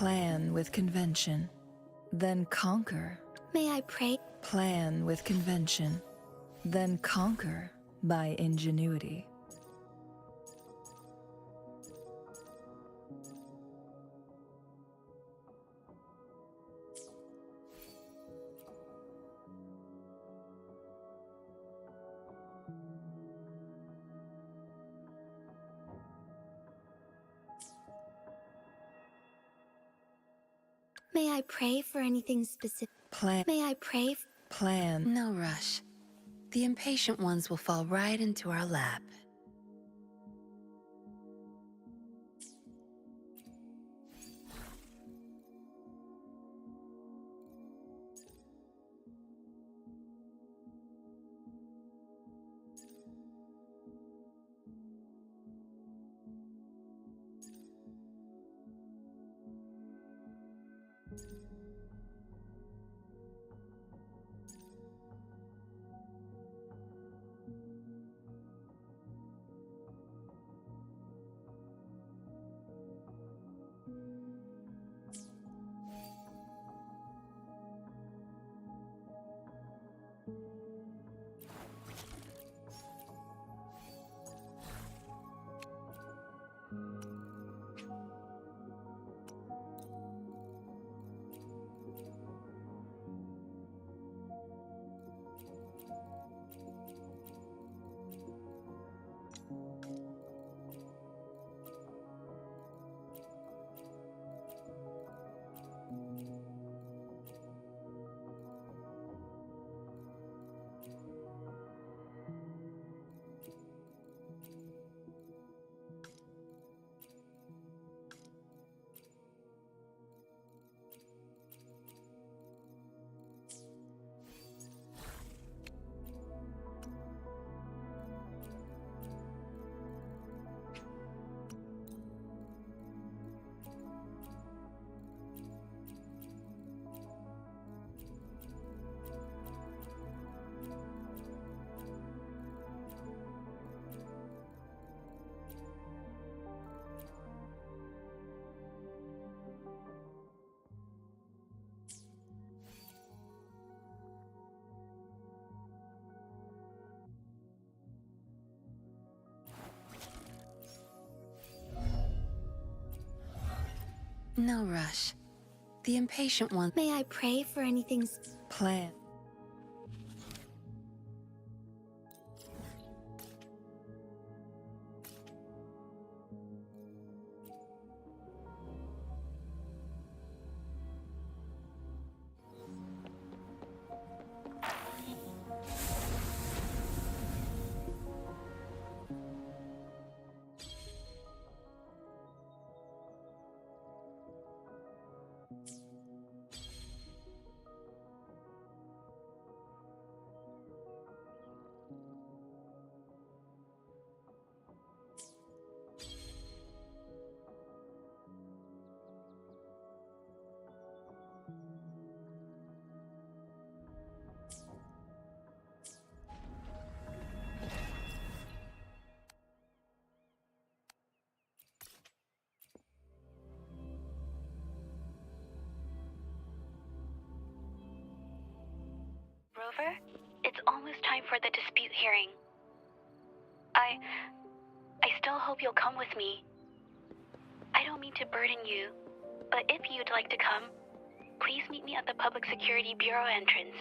Plan with convention, then conquer. May I pray? Plan with convention, then conquer by ingenuity. May I pray for anything specific? May I pray? Plan. No rush. The impatient ones will fall right into our lap. No rush. The impatient one. May I pray for anything? Plan. Rover, it's almost time for the dispute hearing. I still hope you'll come with me. I don't mean to burden you, but if you'd like to come, please meet me at the Public Security Bureau entrance.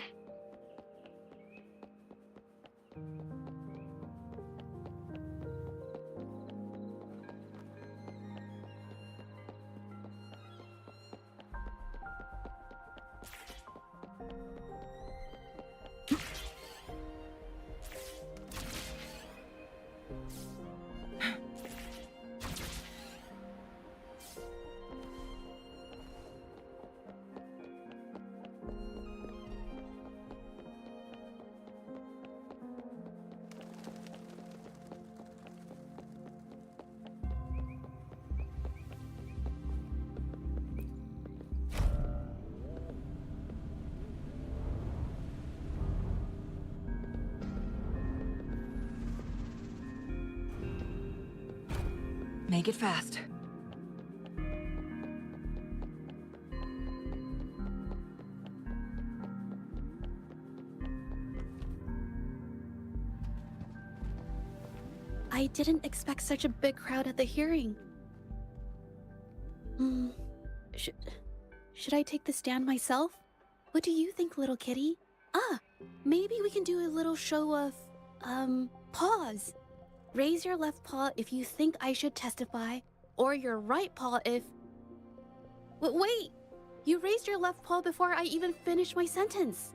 Make it fast. I didn't expect such a big crowd at the hearing. Should I take the stand myself? What do you think, little kitty? Maybe we can do a little show of, paws. Raise your left paw if you think I should testify, or your right paw if... Wait! You raised your left paw before I even finished my sentence.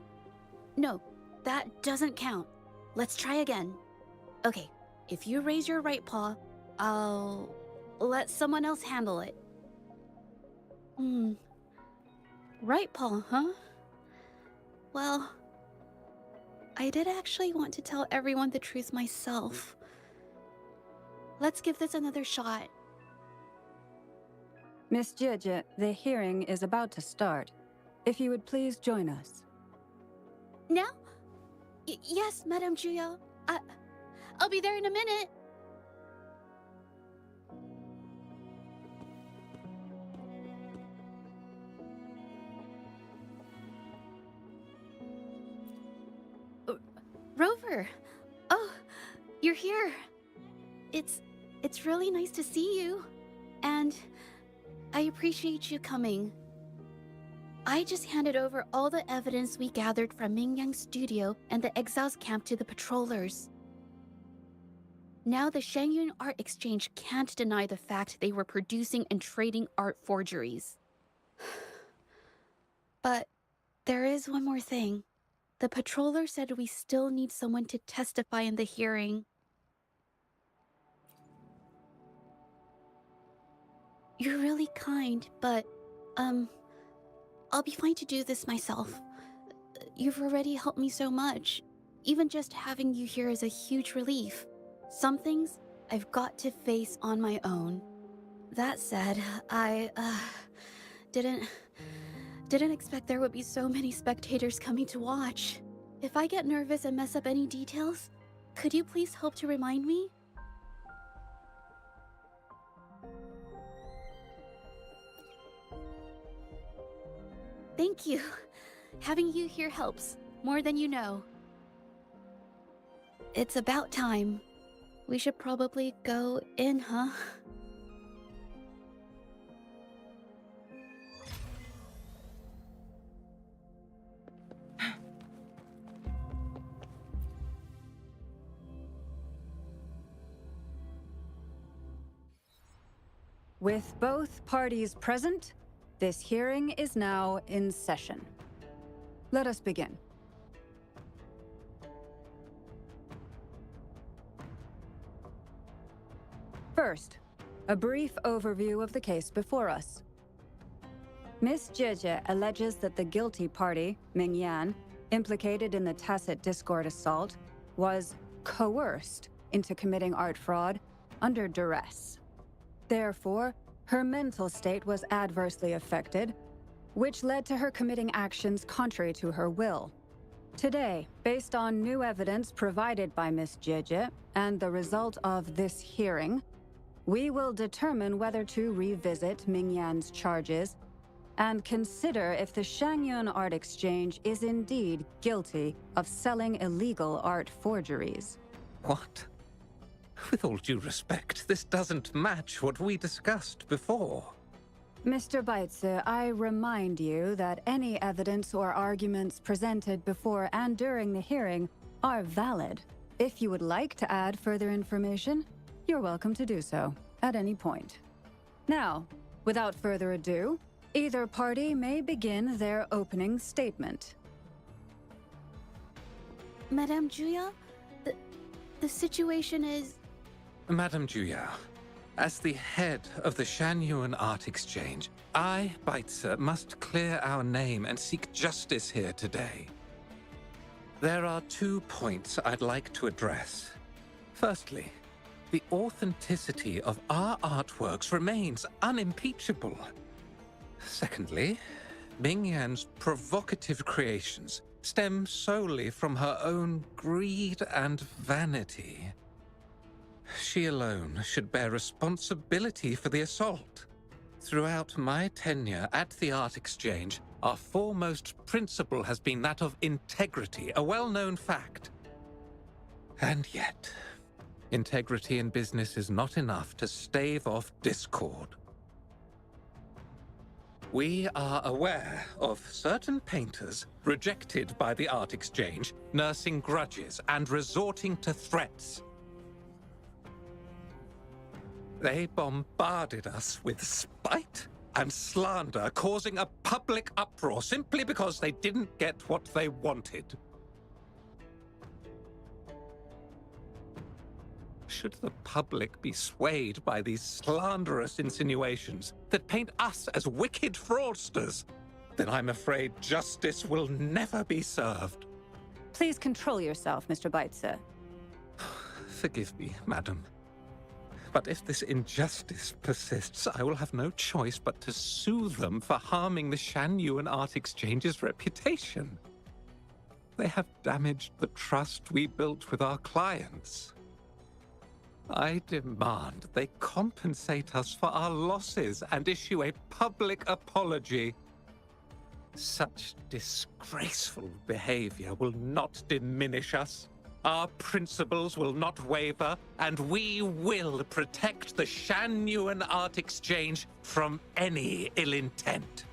No, that doesn't count. Let's try again. Okay, if you raise your right paw, I'll let someone else handle it. Right paw, huh? Well, I did actually want to tell everyone the truth myself. Let's give this another shot. Miss Zhezhi, the hearing is about to start. If you would please join us. Now? Yes, Madame Juya. I'll be there in a minute. Rover! Oh, you're here. It's really nice to see you. And I appreciate you coming. I just handed over all the evidence we gathered from Mingyang's studio and the exiles camp to the patrollers. Now the Shangyun Art Exchange can't deny the fact they were producing and trading art forgeries. But there is one more thing. The patroller said we still need someone to testify in the hearing. You're really kind, but, I'll be fine to do this myself. You've already helped me so much. Even just having you here is a huge relief. Some things I've got to face on my own. That said, I, didn't expect there would be so many spectators coming to watch. If I get nervous and mess up any details, could you please help to remind me? Thank you. Having you here helps, more than you know. It's about time. We should probably go in, huh? With both parties present, this hearing is now in session. Let us begin. First, a brief overview of the case before us. Miss Zhezhi alleges that the guilty party, Mingyan, implicated in the tacit discord assault, was coerced into committing art fraud under duress. Therefore, her mental state was adversely affected, which led to her committing actions contrary to her will. Today, based on new evidence provided by Miss Zhezhi and the result of this hearing, we will determine whether to revisit Mingyan's charges and consider if the Shangyun Art Exchange is indeed guilty of selling illegal art forgeries. What? With all due respect, this doesn't match what we discussed before. Mr. Baitze, I remind you that any evidence or arguments presented before and during the hearing are valid. If you would like to add further information, you're welcome to do so at any point. Now, without further ado, either party may begin their opening statement. Madame Juya, the situation is... Madame Juya, as the head of the Shangyuan Art Exchange, I, Baitze, must clear our name and seek justice here today. There are 2 points I'd like to address. Firstly, the authenticity of our artworks remains unimpeachable. Secondly, Mingyan's provocative creations stem solely from her own greed and vanity. She alone should bear responsibility for the assault. Throughout my tenure at the Art Exchange, our foremost principle has been that of integrity, a well-known fact. And yet, Integrity in business is not enough to stave off discord. We are aware of certain painters rejected by the art exchange, nursing grudges and resorting to threats. They bombarded us with spite and slander, causing a public uproar simply because they didn't get what they wanted. Should the public be swayed by these slanderous insinuations that paint us as wicked fraudsters, then I'm afraid justice will never be served. Please control yourself, Mr. Beitzer. Forgive me, madam. But if this injustice persists, I will have no choice but to sue them for harming the Shanyuan Art Exchange's reputation. They have damaged the trust we built with our clients. I demand they compensate us for our losses and issue a public apology. Such disgraceful behavior will not diminish us. Our principles will not waver, and we will protect the Shanyuan Art Exchange from any ill intent.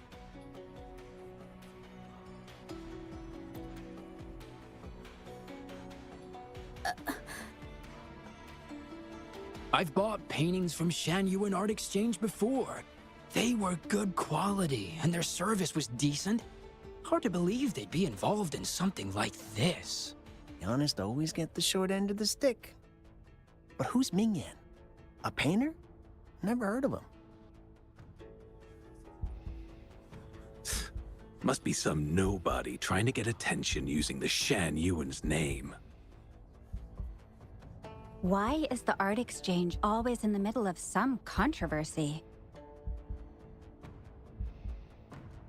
I've bought paintings from Shanyuan Art Exchange before. They were good quality, and their service was decent. Hard to believe they'd be involved in something like this. The honest always get the short end of the stick. But who's Mingyan? A painter? Never heard of him. Must be some nobody trying to get attention using the Shanyuan's name. Why is the art exchange always in the middle of some controversy?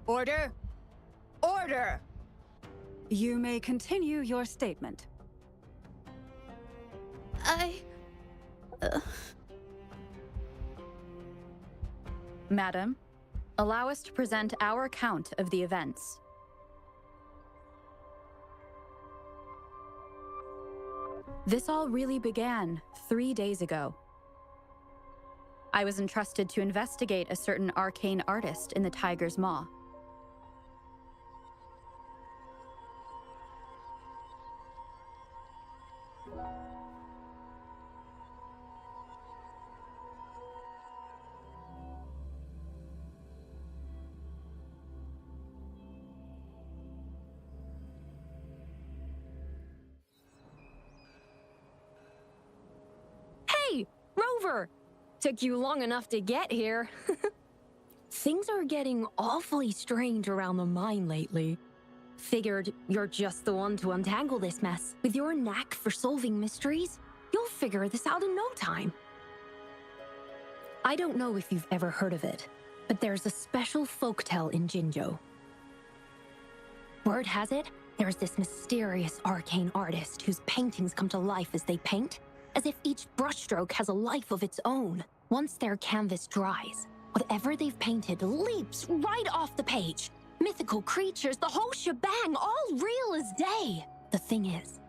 Order! Order! You may continue your statement. Madam, allow us to present our account of the events. This all really began 3 days ago. I was entrusted to investigate a certain arcane artist in the Tiger's Maw. Rover! Took you long enough to get here. Things are getting awfully strange around the mine lately. Figured you're just the one to untangle this mess. With your knack for solving mysteries, you'll figure this out in no time. I don't know if you've ever heard of it, but there's a special folktale in Jinzhou. Word has it, there's this mysterious arcane artist whose paintings come to life as they paint, as if each brushstroke has a life of its own. Once their canvas dries, whatever they've painted leaps right off the page. Mythical creatures, the whole shebang, all real as day. The thing is,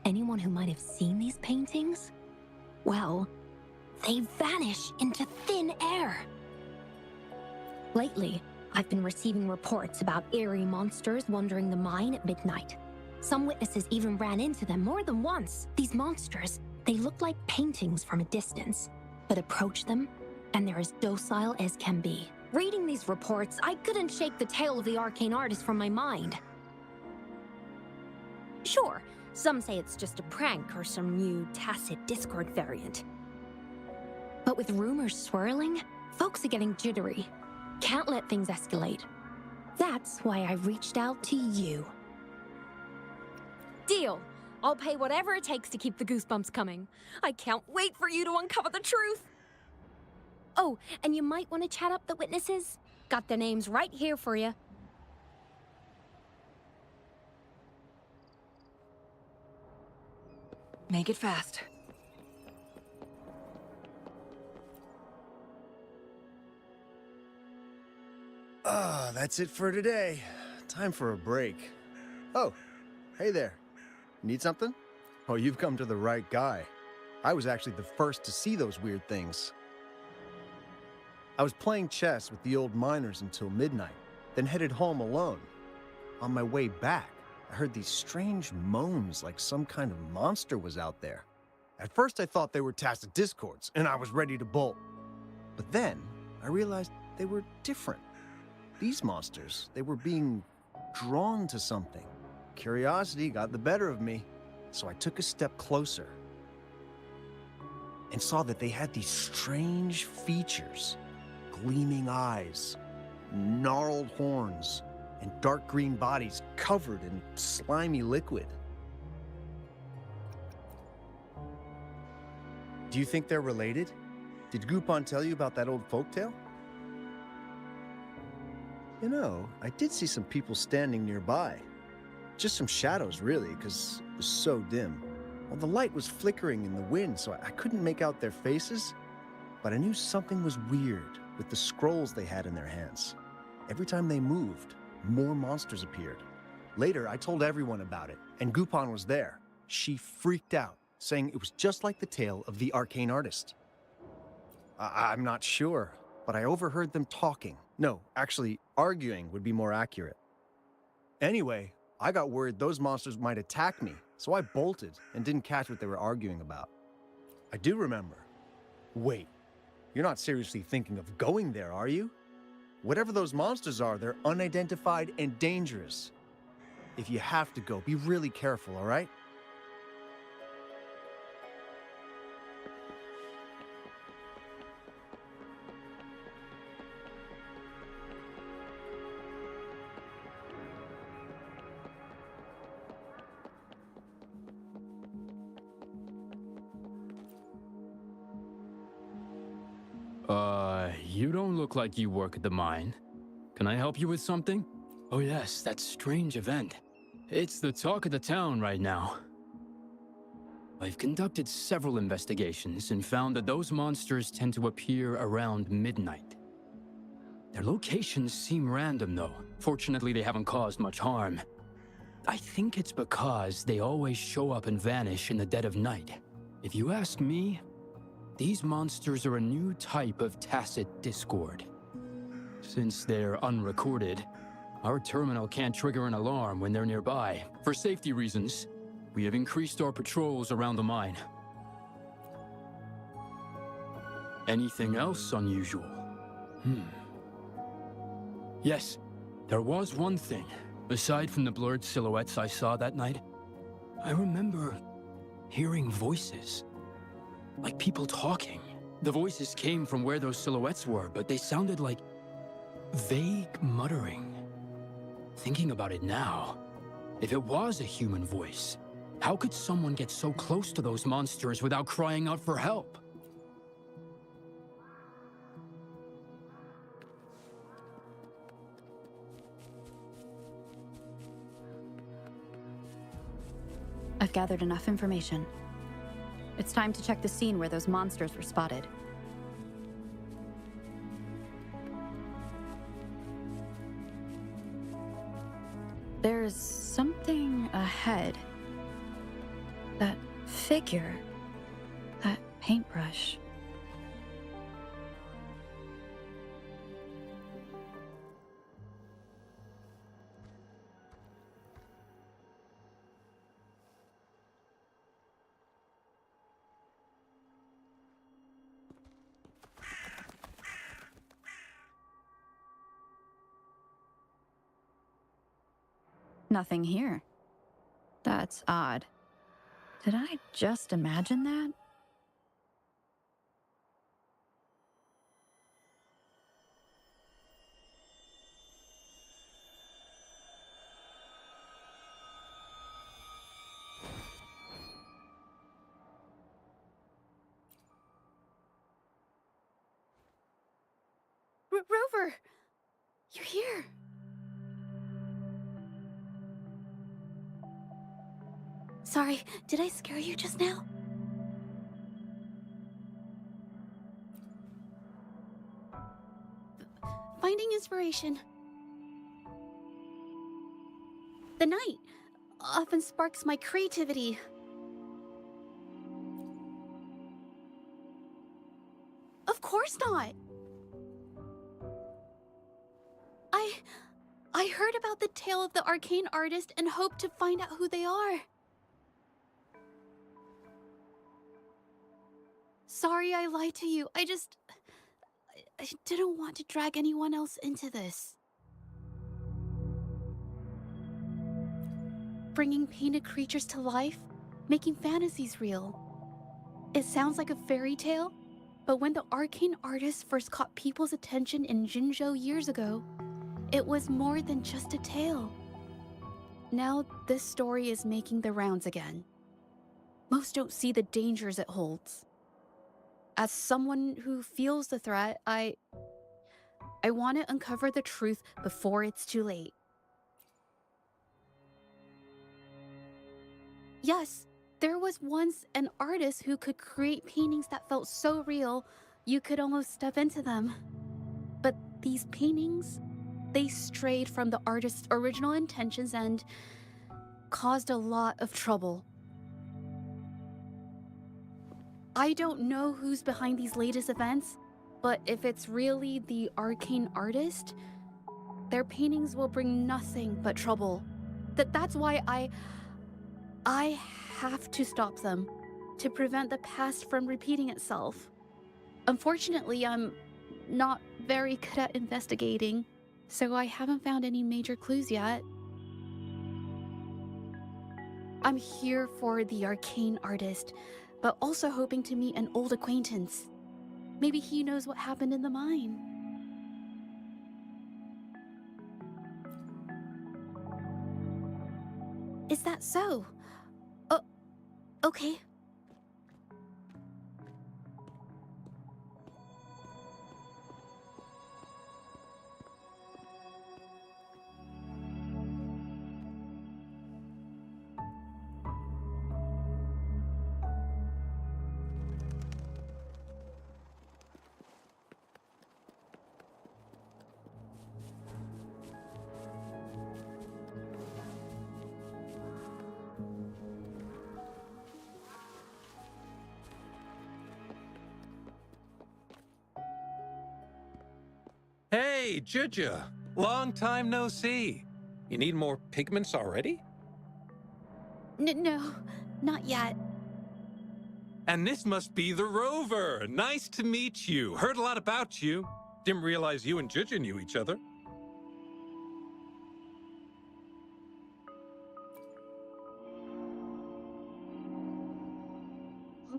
anyone who might have seen these paintings, well, they vanish into thin air. Lately, I've been receiving reports about eerie monsters wandering the mine at midnight. Some witnesses even ran into them more than once. These monsters, they look like paintings from a distance, but approach them, and they're as docile as can be. Reading these reports, I couldn't shake the tale of the arcane artist from my mind. Sure, some say it's just a prank or some new tacit Discord variant. But with rumors swirling, folks are getting jittery. Can't let things escalate. That's why I reached out to you. Deal! I'll pay whatever it takes to keep the goosebumps coming. I can't wait for you to uncover the truth! Oh, and you might want to chat up the witnesses. Got their names right here for you. Make it fast. Ah, that's it for today. Time for a break. Oh, hey there. Need something? Oh, you've come to the right guy. I was actually the first to see those weird things. I was playing chess with the old miners until midnight, then headed home alone. On my way back, I heard these strange moans like some kind of monster was out there. At first I thought they were tacit discords, and I was ready to bolt. But then, I realized they were different. These monsters, they were being drawn to something. Curiosity got the better of me, so I took a step closer and saw that they had these strange features. Gleaming eyes, gnarled horns, and dark green bodies covered in slimy liquid. Do you think they're related? Did Gupon tell you about that old folktale? You know, I did see some people standing nearby. Just some shadows, really, because it was so dim. Well, the light was flickering in the wind, so I couldn't make out their faces, but I knew something was weird with the scrolls they had in their hands. Every time they moved, more monsters appeared. Later, I told everyone about it, and Gupon was there. She freaked out, saying it was just like the tale of the arcane artist. I'm not sure, but I overheard them talking. No, actually, arguing would be more accurate. Anyway, I got worried those monsters might attack me, so I bolted and didn't catch what they were arguing about. I do remember. Wait, you're not seriously thinking of going there, are you? Whatever those monsters are, they're unidentified and dangerous. If you have to go, be really careful, all right? You don't look like you work at the mine. Can I help you with something? Oh yes, that strange event. It's the talk of the town right now. I've conducted several investigations and found that those monsters tend to appear around midnight. Their locations seem random though. Fortunately, they haven't caused much harm. I think it's because they always show up and vanish in the dead of night. If you ask me, these monsters are a new type of tacit discord. Since they're unrecorded, our terminal can't trigger an alarm when they're nearby. For safety reasons, we have increased our patrols around the mine. Anything else unusual? Yes, there was one thing. Aside from the blurred silhouettes I saw that night, I remember hearing voices. Like people talking. The voices came from where those silhouettes were, but they sounded like vague muttering. Thinking about it now, if it was a human voice, how could someone get so close to those monsters without crying out for help? I've gathered enough information. It's time to check the scene where those monsters were spotted. There's something ahead. That figure. That paintbrush. Nothing here. That's odd. Did I just imagine that? Rover! You're here! Sorry, did I scare you just now? Finding inspiration. The night often sparks my creativity. course not! I heard about the tale of the arcane artist and hoped to find out who they are. Sorry I lied to you. I didn't want to drag anyone else into this. Bringing painted creatures to life, making fantasies real. It sounds like a fairy tale, but when the arcane artist first caught people's attention in Jinzhou years ago, it was more than just a tale. Now this story is making the rounds again. Most don't see the dangers it holds. As someone who feels the threat, I want to uncover the truth before it's too late. Yes, there was once an artist who could create paintings that felt so real, you could almost step into them. But these paintings, they strayed from the artist's original intentions and caused a lot of trouble. I don't know who's behind these latest events, but if it's really the arcane artist, their paintings will bring nothing but trouble. That's why I have to stop them, to prevent the past from repeating itself. Unfortunately, I'm not very good at investigating, so I haven't found any major clues yet. I'm here for the arcane artist, but also hoping to meet an old acquaintance. Maybe he knows what happened in the mine. Is that so? Okay. Hey, Zhezhi! Long time no see. You need more pigments already? No, not yet. And this must be the Rover. Nice to meet you. Heard a lot about you. Didn't realize you and Zhezhi knew each other.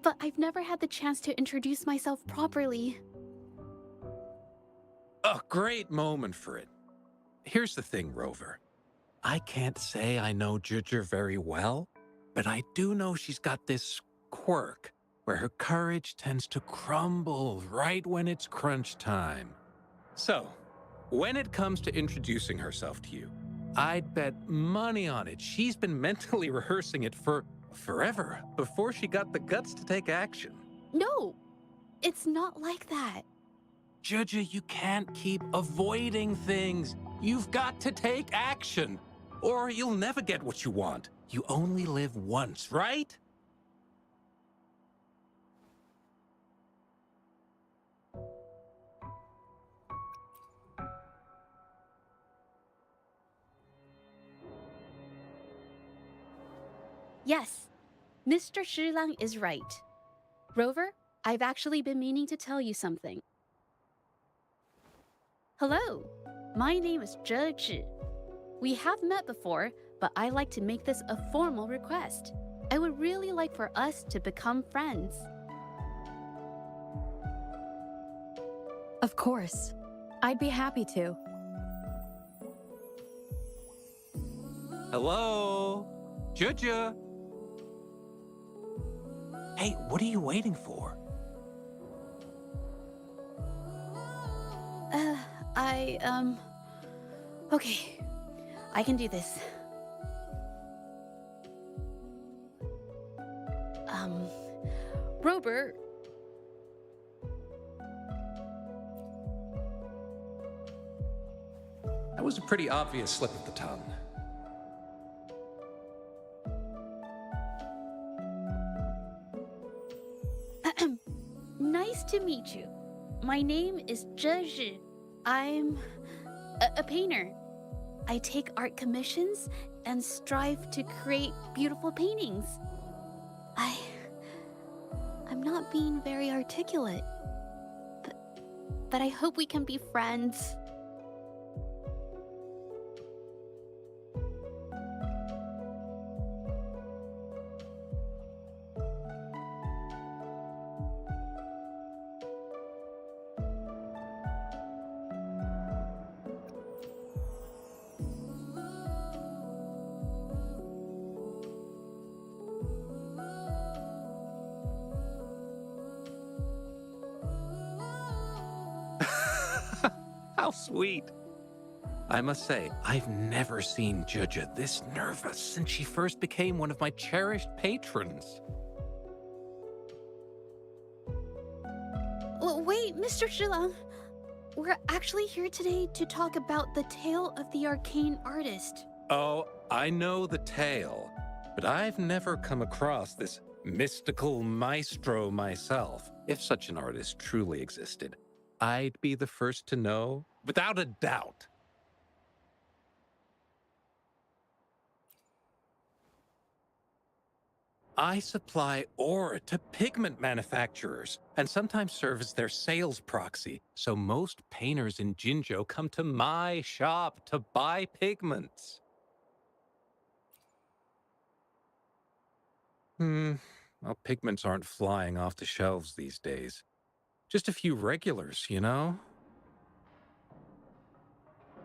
But I've never had the chance to introduce myself properly. A great moment for it. Here's the thing, Rover. I can't say I know Zhezhi very well, but I do know she's got this quirk where her courage tends to crumble right when it's crunch time. So, when it comes to introducing herself to you, I'd bet money on it she's been mentally rehearsing it for forever before she got the guts to take action. No, it's not like that. Zhezhi, you can't keep avoiding things. You've got to take action, or you'll never get what you want. You only live once, right? Yes, Mr. Shilang is right. Rover, I've actually been meaning to tell you something. Hello, my name is Zhezhi. We have met before, but I like to make this a formal request. I would really like for us to become friends. Of course. I'd be happy to. Hello? Zhezhi? Hey, what are you waiting for? Okay. I can do this. Robert. That was a pretty obvious slip of the tongue. Nice to meet you. My name is Zhezhi. I'm a painter. I take art commissions and strive to create beautiful paintings. I'm not being very articulate, but I hope we can be friends. How sweet. I must say, I've never seen Zhezhi this nervous since she first became one of my cherished patrons. Well, wait, Mr. Zhilang. We're actually here today to talk about the tale of the arcane artist. Oh, I know the tale, but I've never come across this mystical maestro myself. If such an artist truly existed, I'd be the first to know, without a doubt. I supply ore to pigment manufacturers and sometimes serve as their sales proxy, so most painters in Jinzhou come to my shop to buy pigments. Well, pigments aren't flying off the shelves these days. Just a few regulars, you know?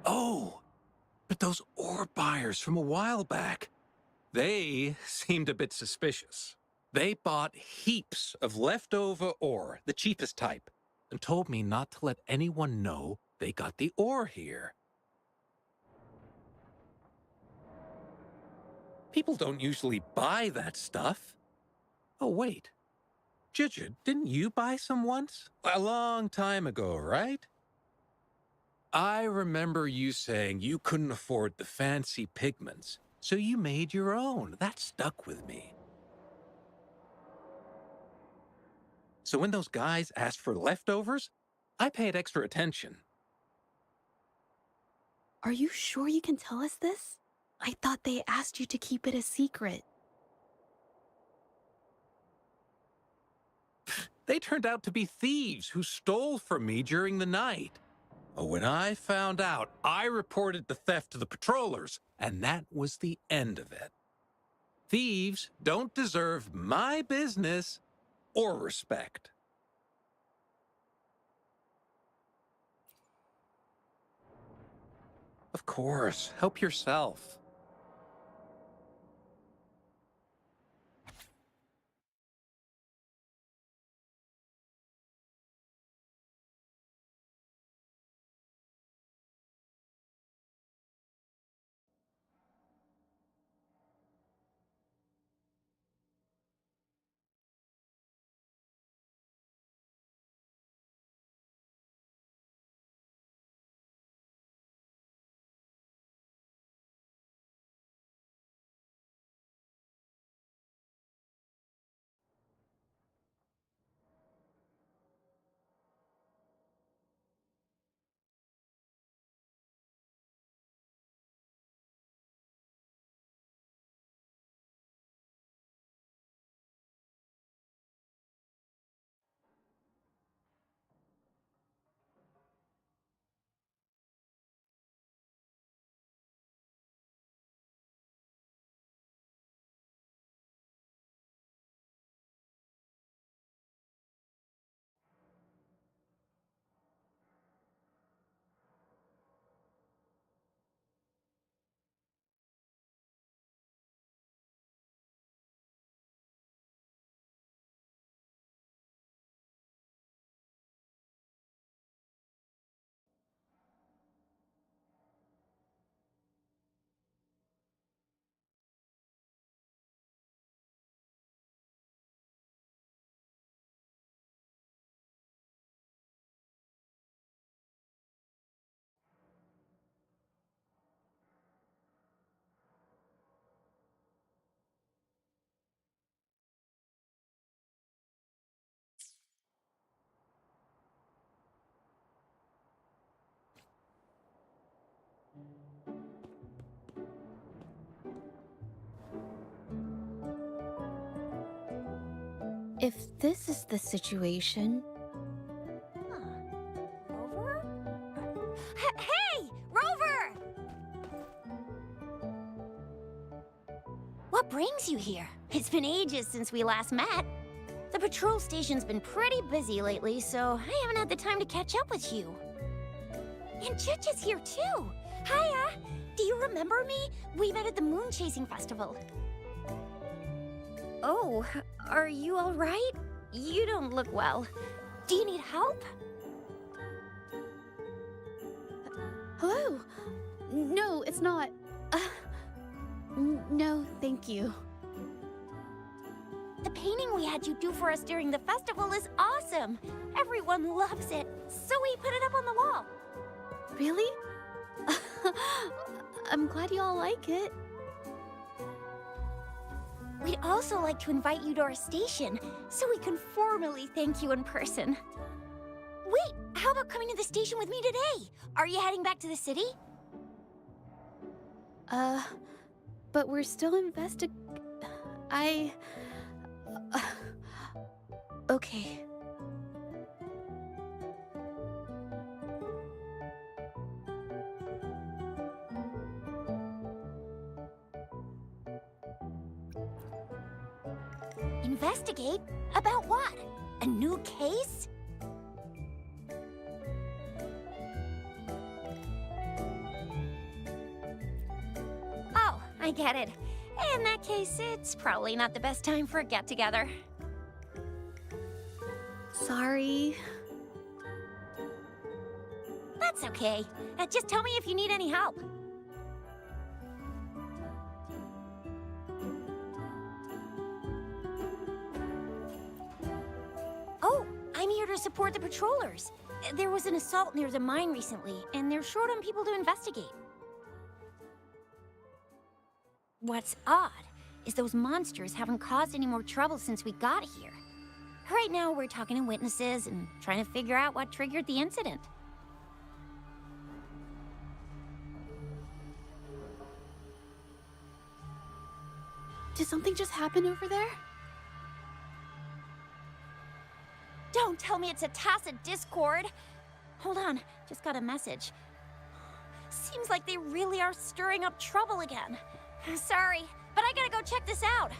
Oh, but those ore buyers from a while back, they seemed a bit suspicious. They bought heaps of leftover ore, the cheapest type, and told me not to let anyone know they got the ore here. People don't usually buy that stuff. Oh, wait. Zhezhi, didn't you buy some once? A long time ago, right? I remember you saying you couldn't afford the fancy pigments, so you made your own. That stuck with me. So when those guys asked for leftovers, I paid extra attention. Are you sure you can tell us this? I thought they asked you to keep it a secret. They turned out to be thieves who stole from me during the night. When I found out, I reported the theft to the patrollers, and that was the end of it. Thieves don't deserve my business or respect. Of course, help yourself. If this is the situation... Rover? Hey! Rover! What brings you here? It's been ages since we last met. The patrol station's been pretty busy lately, so I haven't had the time to catch up with you. And Zhezhi's here too! Hiya! Do you remember me? We met at the Moon Chasing Festival. Oh, are you alright? You don't look well. Do you need help? Hello? No, it's not. No, thank you. The painting we had you do for us during the festival is awesome! Everyone loves it, so we put it up on the wall. Really? I'm glad you all like it. We'd also like to invite you to our station, so we can formally thank you in person. Wait, how about coming to the station with me today? Are you heading back to the city? But we're still okay. Investigate? About what? A new case? Oh, I get it. In that case, it's probably not the best time for a get-together. Sorry. That's okay. Just tell me if you need any help. Oh, I'm here to support the patrollers. There was an assault near the mine recently, and they're short on people to investigate. What's odd is those monsters haven't caused any more trouble since we got here. Right now, we're talking to witnesses and trying to figure out what triggered the incident. Did something just happen over there? Don't tell me it's a tacit discord! Hold on, just got a message. Seems like they really are stirring up trouble again. Sorry, but I gotta go check this out.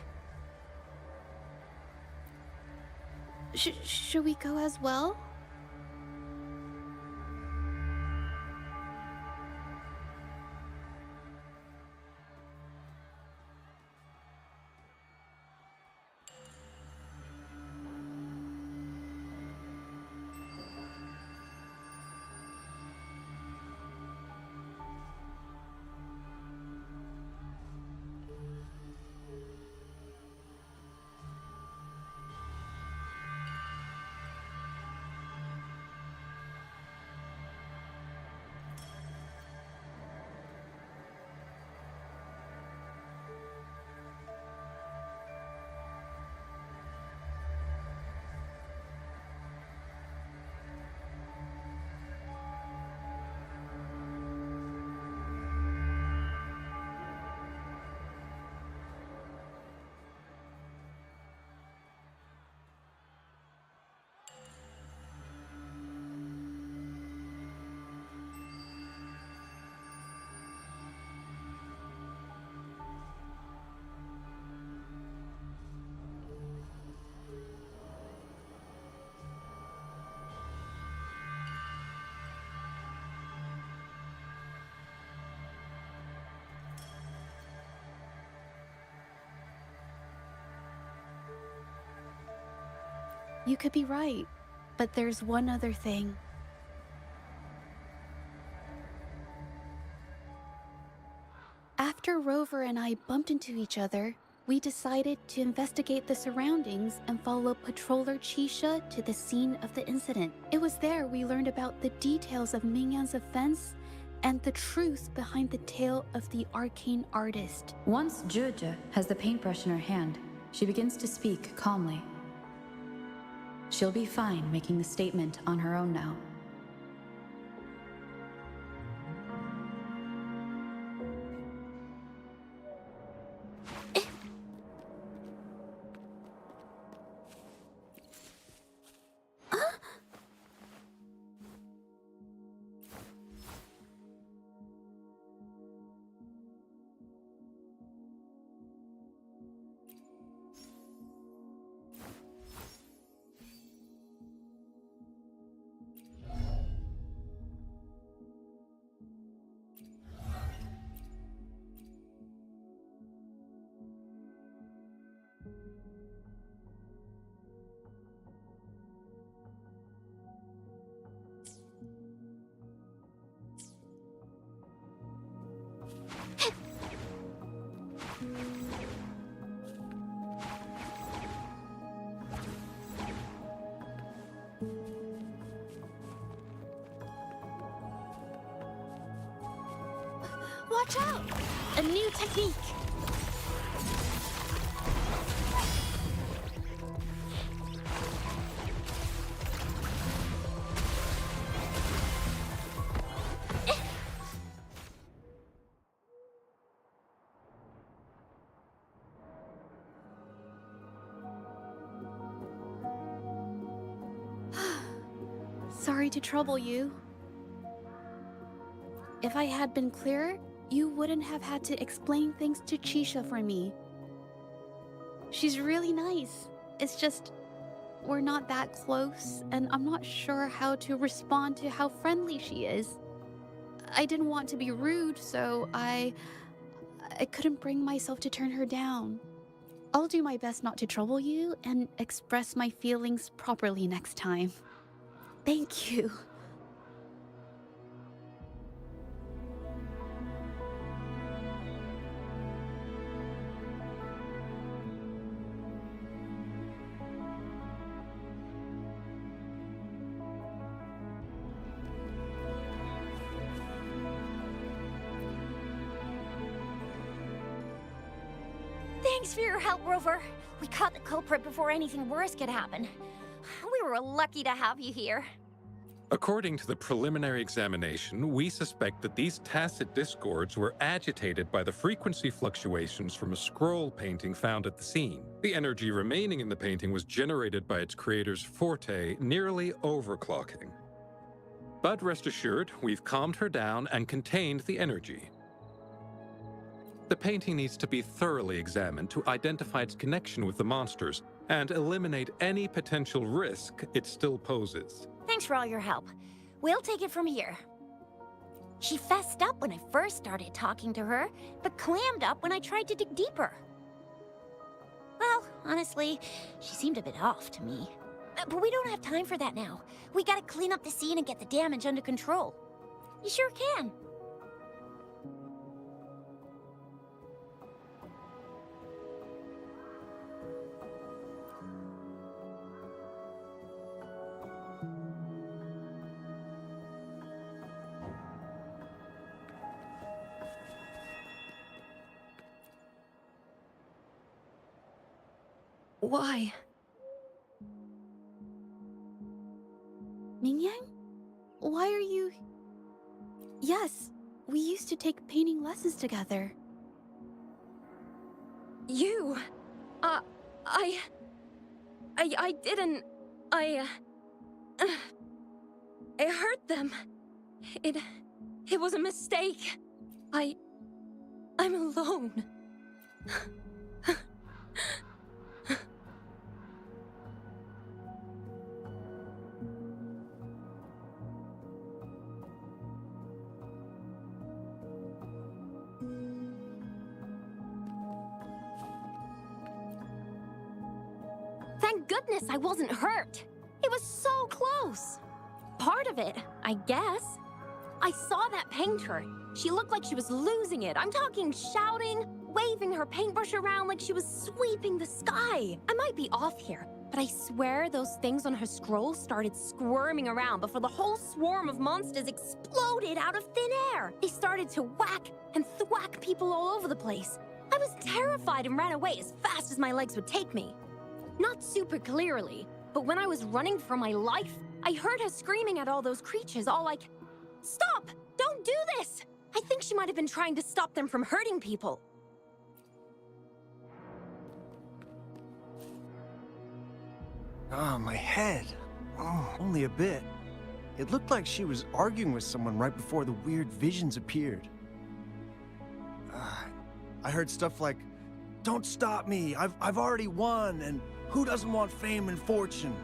Should we go as well? You could be right, but there's one other thing. After Rover and I bumped into each other, we decided to investigate the surroundings and follow Patroller Chisha to the scene of the incident. It was there we learned about the details of Mingyan's offense and the truth behind the tale of the arcane artist. Once Zhezhi has the paintbrush in her hand, she begins to speak calmly. She'll be fine making the statement on her own now. Watch out! A new technique! Sorry to trouble you. If I had been clearer, you wouldn't have had to explain things to Chisha for me. She's really nice. It's just, we're not that close, and I'm not sure how to respond to how friendly she is. I didn't want to be rude, so I couldn't bring myself to turn her down. I'll do my best not to trouble you and express my feelings properly next time. Thank you. Thanks for your help, Rover. We caught the culprit before anything worse could happen. We were lucky to have you here. According to the preliminary examination, we suspect that these tacit discords were agitated by the frequency fluctuations from a scroll painting found at the scene. The energy remaining in the painting was generated by its creator's forte, nearly overclocking. But rest assured, we've calmed her down and contained the energy. The painting needs to be thoroughly examined to identify its connection with the monsters and eliminate any potential risk it still poses. Thanks for all your help. We'll take it from here. She fessed up when I first started talking to her, but clammed up when I tried to dig deeper. Well, honestly, she seemed a bit off to me. But we don't have time for that now. We gotta clean up the scene and get the damage under control. You sure can. Why? Mingyang? Why are you... Yes, we used to take painting lessons together. You... I didn't... I hurt them. It was a mistake. I'm alone. Thank goodness I wasn't hurt. It was so close. Part of it, I guess. I saw that painter. She looked like she was losing it. I'm talking shouting, waving her paintbrush around like she was sweeping the sky. I might be off here, but I swear those things on her scroll started squirming around before the whole swarm of monsters exploded out of thin air. They started to whack and thwack people all over the place. I was terrified and ran away as fast as my legs would take me. Not super clearly, but when I was running for my life, I heard her screaming at all those creatures, all like, "Stop! Don't do this!" I think she might have been trying to stop them from hurting people. Oh, my head. Oh, only a bit. It looked like she was arguing with someone right before the weird visions appeared. I heard stuff like, "Don't stop me, I've already won," and "Who doesn't want fame and fortune?"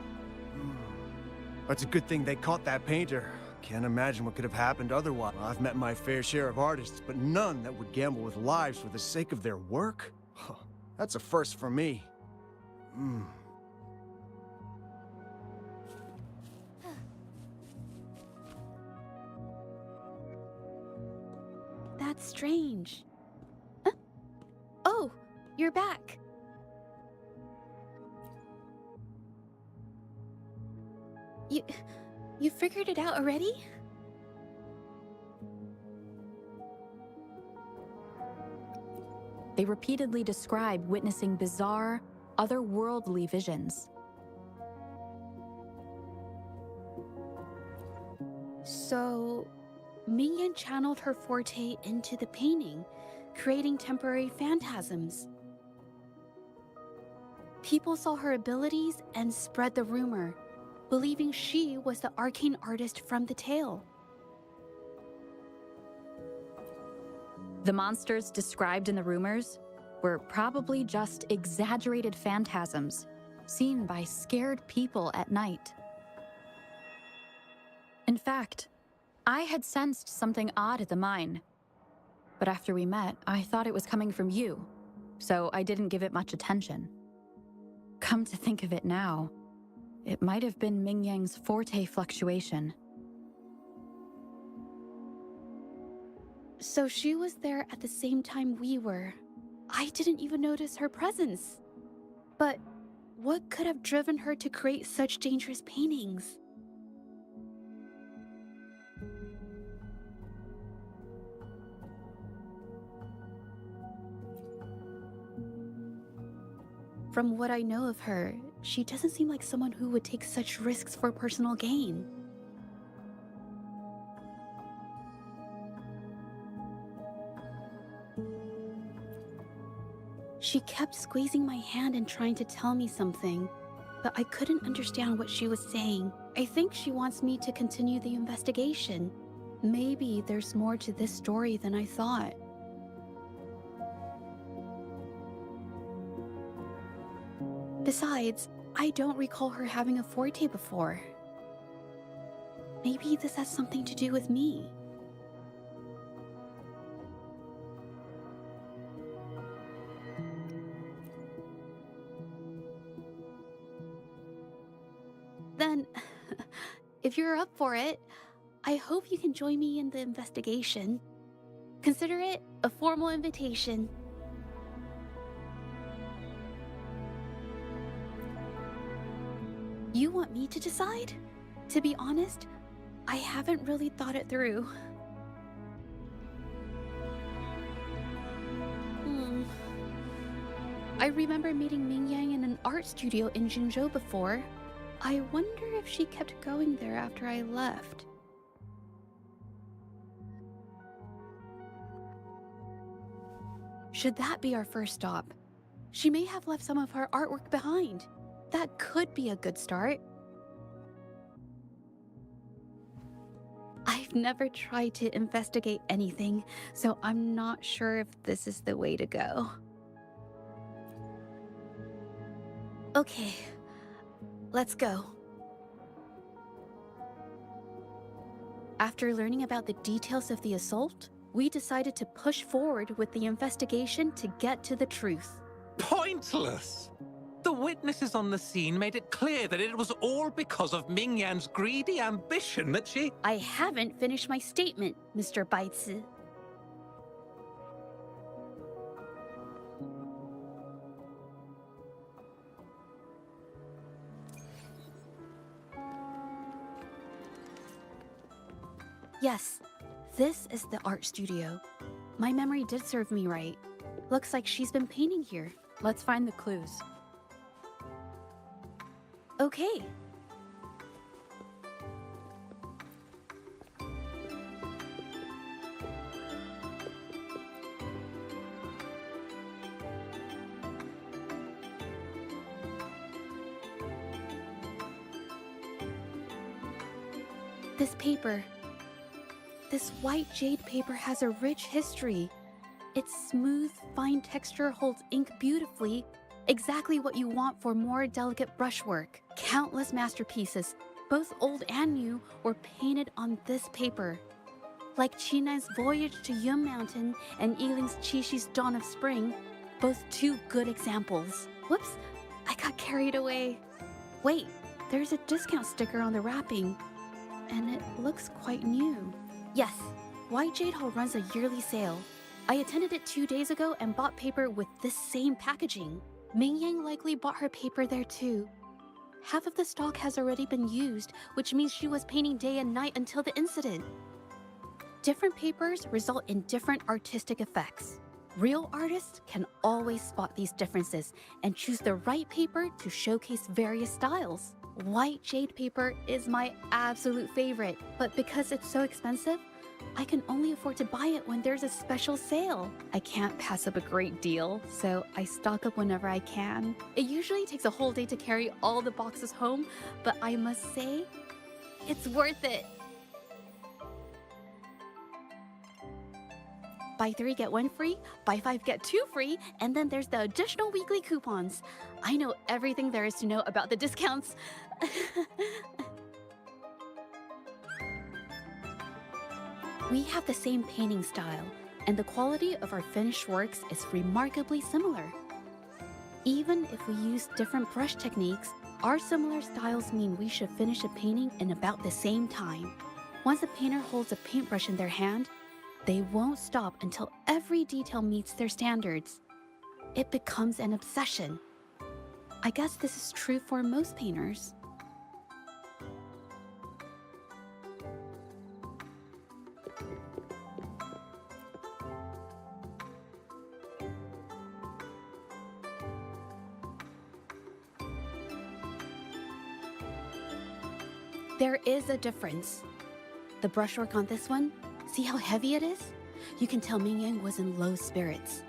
That's a good thing they caught that painter. Can't imagine what could have happened otherwise. I've met my fair share of artists, but none that would gamble with lives for the sake of their work. That's a first for me. That's strange. Huh? Oh, you're back. You figured it out already? They repeatedly describe witnessing bizarre, otherworldly visions. So, Mingyan channeled her forte into the painting, creating temporary phantasms. People saw her abilities and spread the rumor, believing she was the arcane artist from the tale. The monsters described in the rumors were probably just exaggerated phantasms seen by scared people at night. In fact, I had sensed something odd at the mine, but after we met, I thought it was coming from you, so I didn't give it much attention. Come to think of it now, it might have been Mingyang's forte fluctuation. So she was there at the same time we were. I didn't even notice her presence. But what could have driven her to create such dangerous paintings? From what I know of her, she doesn't seem like someone who would take such risks for personal gain. She kept squeezing my hand and trying to tell me something, but I couldn't understand what she was saying. I think she wants me to continue the investigation. Maybe there's more to this story than I thought. Besides, I don't recall her having a forte before. Maybe this has something to do with me. Then, if you're up for it, I hope you can join me in the investigation. Consider it a formal invitation. You want me to decide? To be honest, I haven't really thought it through. I remember meeting Mingyang in an art studio in Jinzhou before. I wonder if she kept going there after I left. Should that be our first stop? She may have left some of her artwork behind. That could be a good start. I've never tried to investigate anything, so I'm not sure if this is the way to go. Okay, let's go. After learning about the details of the assault, we decided to push forward with the investigation to get to the truth. Pointless! The witnesses on the scene made it clear that it was all because of Mingyan's greedy ambition that she— I haven't finished my statement, Mr. Baizi. Yes, this is the art studio. My memory did serve me right. Looks like she's been painting here. Let's find the clues. Okay. This paper. This white jade paper has a rich history. Its smooth, fine texture holds ink beautifully, exactly what you want for more delicate brushwork. Countless masterpieces, both old and new, were painted on this paper. Like Qinai's Voyage to Yun Mountain and Yiling's Qixi's Dawn of Spring, both two good examples. Whoops, I got carried away. Wait, there's a discount sticker on the wrapping, and it looks quite new. Yes, White Jade Hall runs a yearly sale. I attended it 2 days ago and bought paper with this same packaging. Mingyang likely bought her paper there too. Half of the stock has already been used, which means she was painting day and night until the incident. Different papers result in different artistic effects. Real artists can always spot these differences and choose the right paper to showcase various styles. White jade paper is my absolute favorite, but because it's so expensive, I can only afford to buy it when there's a special sale. I can't pass up a great deal, so I stock up whenever I can. It usually takes a whole day to carry all the boxes home, but I must say, it's worth it. Buy 3, get 1 free, buy 5, get 2 free, and then there's the additional weekly coupons. I know everything there is to know about the discounts. We have the same painting style, and the quality of our finished works is remarkably similar. Even if we use different brush techniques, our similar styles mean we should finish a painting in about the same time. Once a painter holds a paintbrush in their hand, they won't stop until every detail meets their standards. It becomes an obsession. I guess this is true for most painters. There is a difference. The brushwork on this one, see how heavy it is? You can tell Mingyang was in low spirits.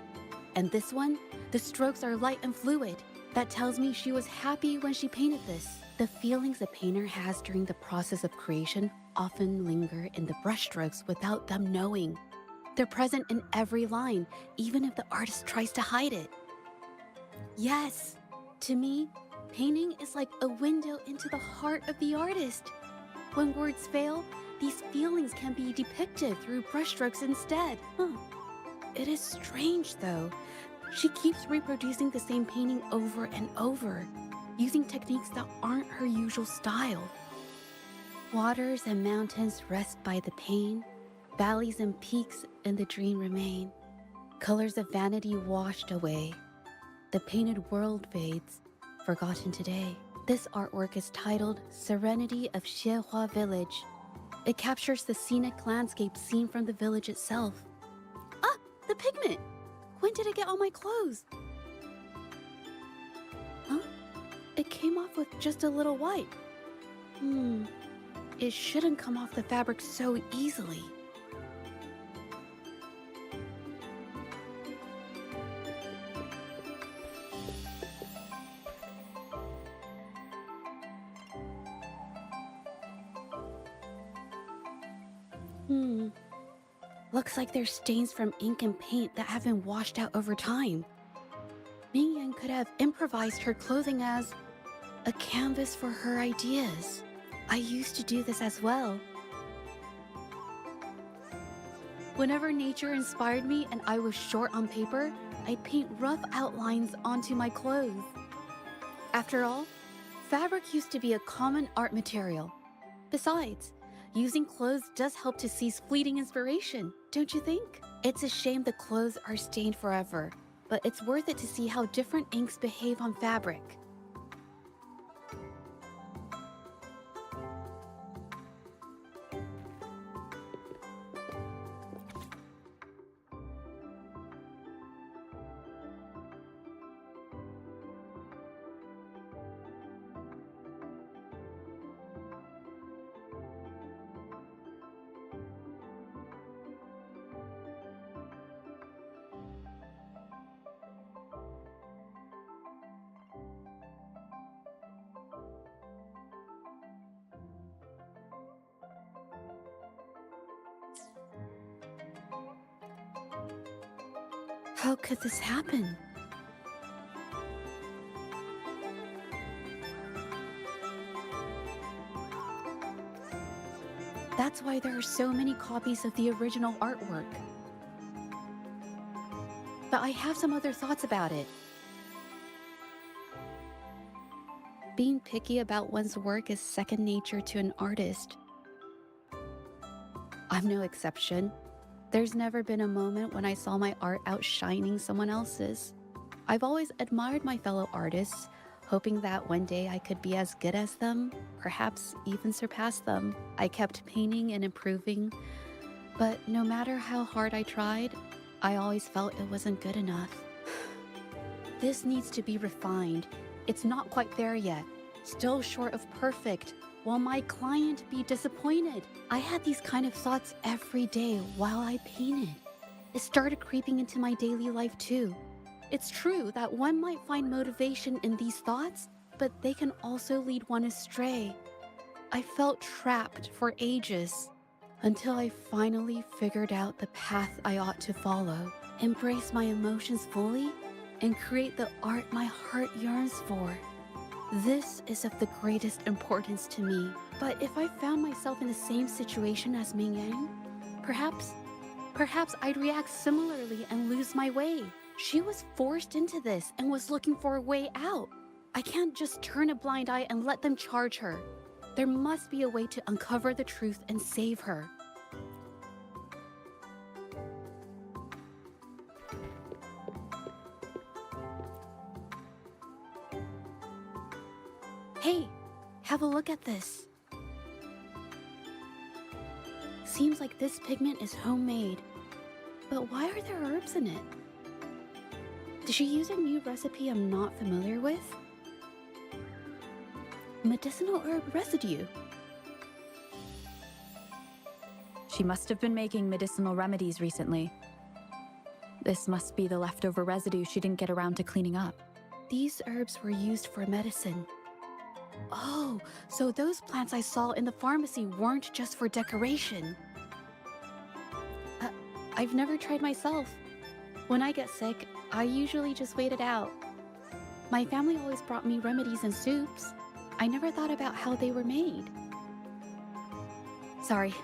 And this one, the strokes are light and fluid. That tells me she was happy when she painted this. The feelings a painter has during the process of creation often linger in the brushstrokes without them knowing. They're present in every line, even if the artist tries to hide it. Yes, to me, painting is like a window into the heart of the artist. When words fail, these feelings can be depicted through brushstrokes instead. It is strange, though. She keeps reproducing the same painting over and over, using techniques that aren't her usual style. Waters and mountains rest by the pain, valleys and peaks in the dream remain. Colors of vanity washed away. The painted world fades, forgotten today. This artwork is titled Serenity of Xiehua Village. It captures the scenic landscape seen from the village itself. Ah, the pigment! When did it get on my clothes? Huh? It came off with just a little wipe. It shouldn't come off the fabric so easily. Looks like there's stains from ink and paint that have been washed out over time. Mingyang could have improvised her clothing as a canvas for her ideas. I used to do this as well. Whenever nature inspired me and I was short on paper, I'd paint rough outlines onto my clothes. After all, fabric used to be a common art material. Besides, using clothes does help to seize fleeting inspiration, don't you think? It's a shame the clothes are stained forever, but it's worth it to see how different inks behave on fabric. How could this happen? That's why there are so many copies of the original artwork. But I have some other thoughts about it. Being picky about one's work is second nature to an artist. I'm no exception. There's never been a moment when I saw my art outshining someone else's. I've always admired my fellow artists, hoping that one day I could be as good as them, perhaps even surpass them. I kept painting and improving, but no matter how hard I tried, I always felt it wasn't good enough. This needs to be refined. It's not quite there yet. Still short of perfect. Will my client be disappointed? I had these kind of thoughts every day while I painted. It started creeping into my daily life too. It's true that one might find motivation in these thoughts, but they can also lead one astray. I felt trapped for ages until I finally figured out the path I ought to follow, embrace my emotions fully, and create the art my heart yearns for. This is of the greatest importance to me. But if I found myself in the same situation as Ming Yang, perhaps I'd react similarly and lose my way. She was forced into this and was looking for a way out. I can't just turn a blind eye and let them charge her. There must be a way to uncover the truth and save her. Hey, have a look at this. Seems like this pigment is homemade. But why are there herbs in it? Did she use a new recipe I'm not familiar with? Medicinal herb residue. She must have been making medicinal remedies recently. This must be the leftover residue she didn't get around to cleaning up. These herbs were used for medicine. Oh, so those plants I saw in the pharmacy weren't just for decoration. I've never tried myself. When I get sick, I usually just wait it out. My family always brought me remedies and soups. I never thought about how they were made. Sorry,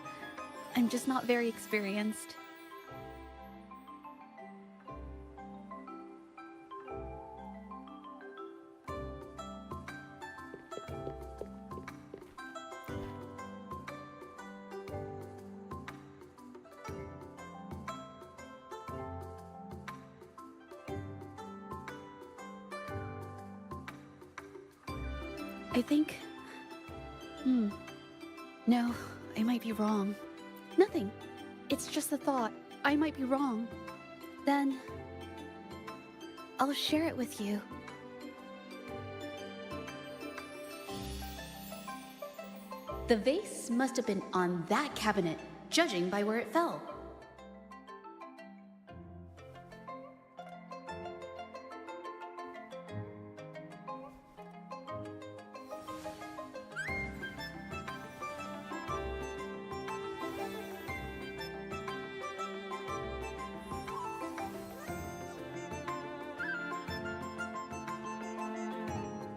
I'm just not very experienced. I think... No, I might be wrong. Nothing. It's just a thought. I might be wrong. Then... I'll share it with you. The vase must have been on that cabinet, judging by where it fell.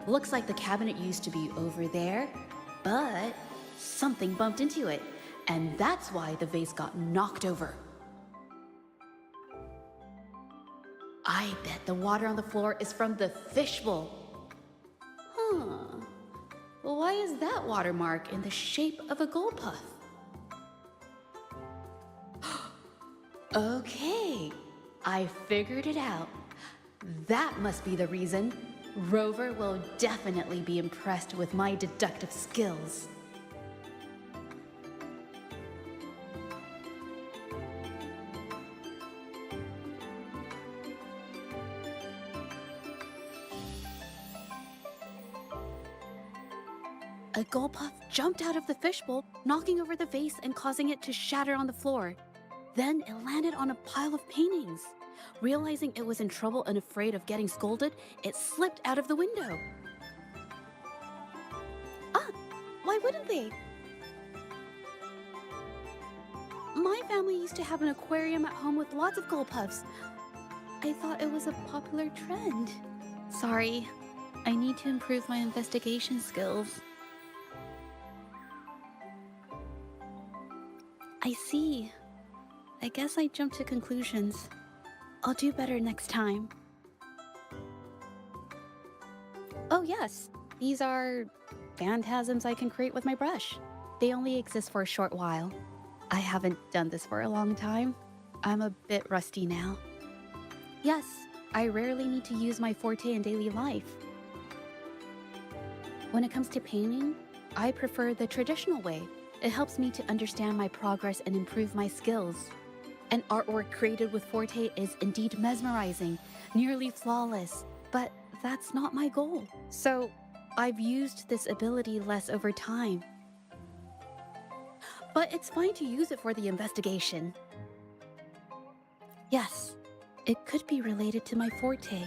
Looks like the cabinet used to be over there, but something bumped into it, and that's why the vase got knocked over. I bet the water on the floor is from the fishbowl. Huh. Why is that watermark in the shape of a gold puff? Okay, I figured it out. That must be the reason. Rover will definitely be impressed with my deductive skills. A gold puff jumped out of the fishbowl, knocking over the vase and causing it to shatter on the floor. Then it landed on a pile of paintings. Realizing it was in trouble and afraid of getting scolded, it slipped out of the window. Ah, why wouldn't they? My family used to have an aquarium at home with lots of gold puffs. I thought it was a popular trend. Sorry, I need to improve my investigation skills. I see. I guess I jumped to conclusions. I'll do better next time. Oh yes, these are phantasms I can create with my brush. They only exist for a short while. I haven't done this for a long time. I'm a bit rusty now. Yes, I rarely need to use my forte in daily life. When it comes to painting, I prefer the traditional way. It helps me to understand my progress and improve my skills. And artwork created with Forte is indeed mesmerizing, nearly flawless. But that's not my goal. So I've used this ability less over time. But it's fine to use it for the investigation. Yes, it could be related to my forte.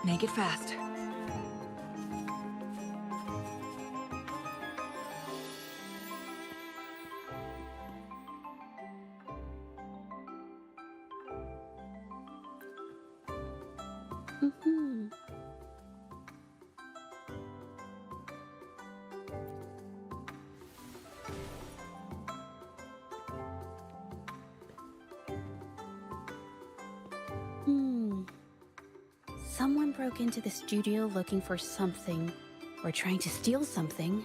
Make it fast. Someone broke into the studio looking for something, or trying to steal something.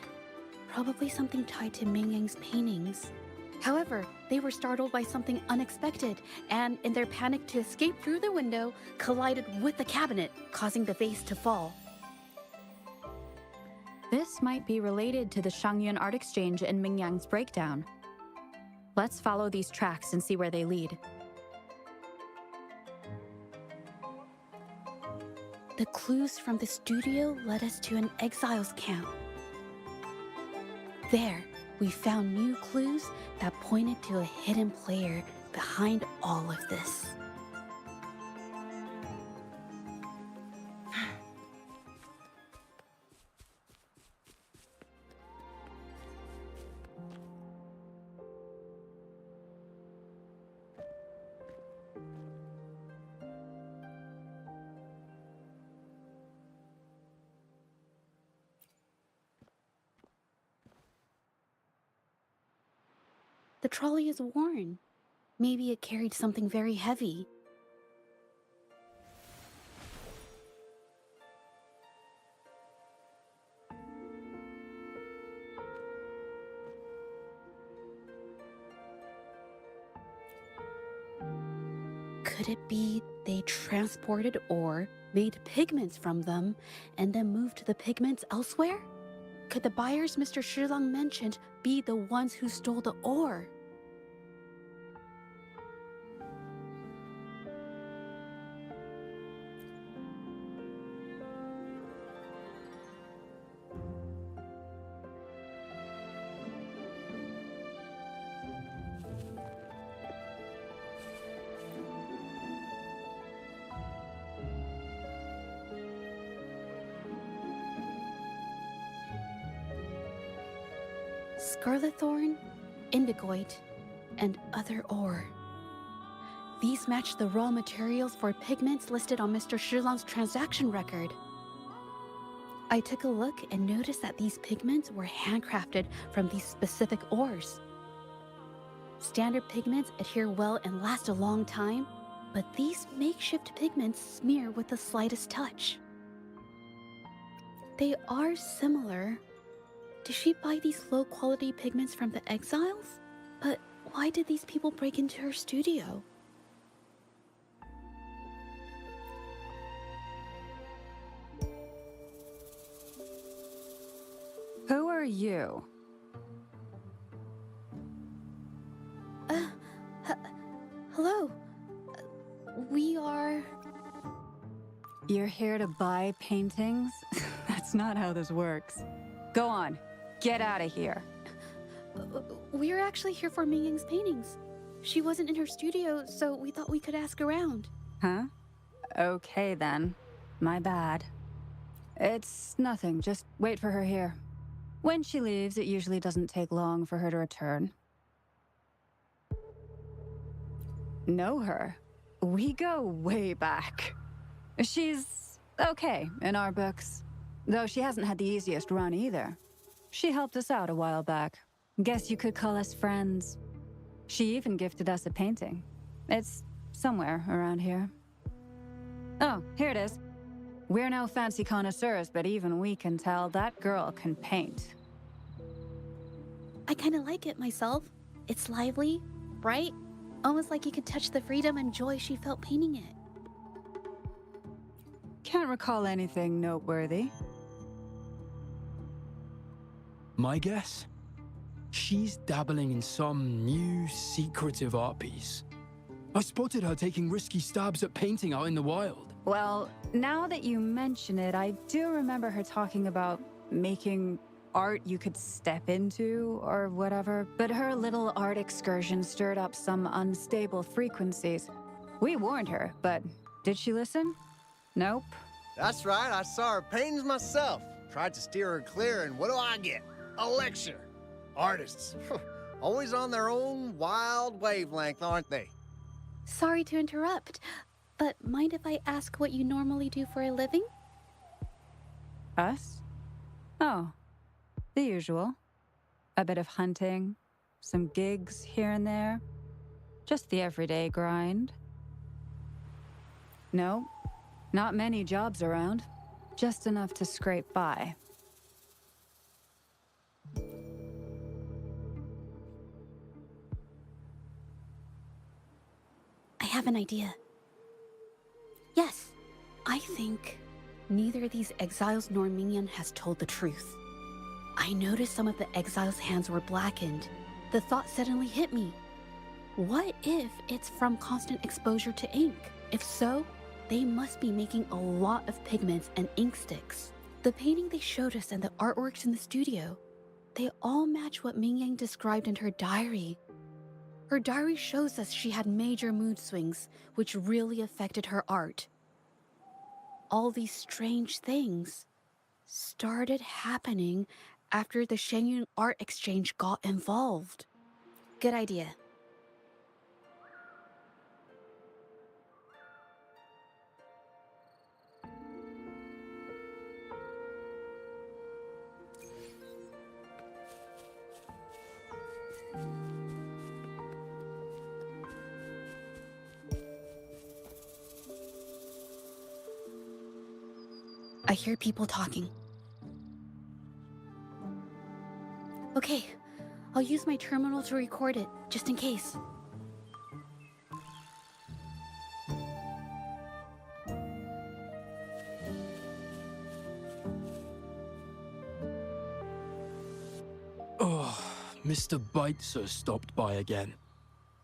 Probably something tied to Ming Yang's paintings. However, they were startled by something unexpected, and in their panic to escape through the window, collided with the cabinet, causing the vase to fall. This might be related to the Shangyuan art exchange and Ming Yang's breakdown. Let's follow these tracks and see where they lead. The clues from the studio led us to an exiles camp. There, we found new clues that pointed to a hidden player behind all of this. The trolley is worn. Maybe it carried something very heavy. Could it be they transported ore, made pigments from them, and then moved the pigments elsewhere? Could the buyers Mr. Shilang mentioned be the ones who stole the ore? Scarlet thorn, indigoite, and other ore. These match the raw materials for pigments listed on Mr. Shilang's transaction record. I took a look and noticed that these pigments were handcrafted from these specific ores. Standard pigments adhere well and last a long time, but these makeshift pigments smear with the slightest touch. They are similar. Did she buy these low-quality pigments from the exiles? But why did these people break into her studio? Who are you? Hello. We are... You're here to buy paintings? That's not how this works. Go on. Get out of here. We're actually here for Ming Yang's paintings. She wasn't in her studio, so we thought we could ask around. Huh? Okay then. My bad. It's nothing. Just wait for her here. When she leaves, it usually doesn't take long for her to return. Know her? We go way back. She's okay in our books. Though she hasn't had the easiest run either. She helped us out a while back. Guess you could call us friends. She even gifted us a painting. It's somewhere around here. Oh, here it is. We're no fancy connoisseurs, but even we can tell that girl can paint. I kinda like it myself. It's lively, bright, almost like you could touch the freedom and joy she felt painting it. Can't recall anything noteworthy. My guess? She's dabbling in some new secretive art piece. I spotted her taking risky stabs at painting out in the wild. Well, now that you mention it, I do remember her talking about making art you could step into or whatever, but her little art excursion stirred up some unstable frequencies. We warned her, but did she listen? Nope. That's right, I saw her paintings myself. Tried to steer her clear, and what do I get? A lecture. Artists, always on their own wild wavelength, aren't they? Sorry to interrupt, but mind if I ask what you normally do for a living? Us? Oh, the usual. A bit of hunting, some gigs here and there. Just the everyday grind. No, not many jobs around. Just enough to scrape by. I have an idea. Yes, I think neither these exiles nor Mingyan has told the truth. I noticed some of the exiles' hands were blackened. The thought suddenly hit me. What if it's from constant exposure to ink? If so, they must be making a lot of pigments and ink sticks. The painting they showed us and the artworks in the studio, they all match what Mingyang described in her diary. Her diary shows us she had major mood swings, which really affected her art. All these strange things started happening after the Shenyun Art Exchange got involved. Good idea. I hear people talking. Okay, I'll use my terminal to record it, just in case. Oh, Mr. Beitzer stopped by again,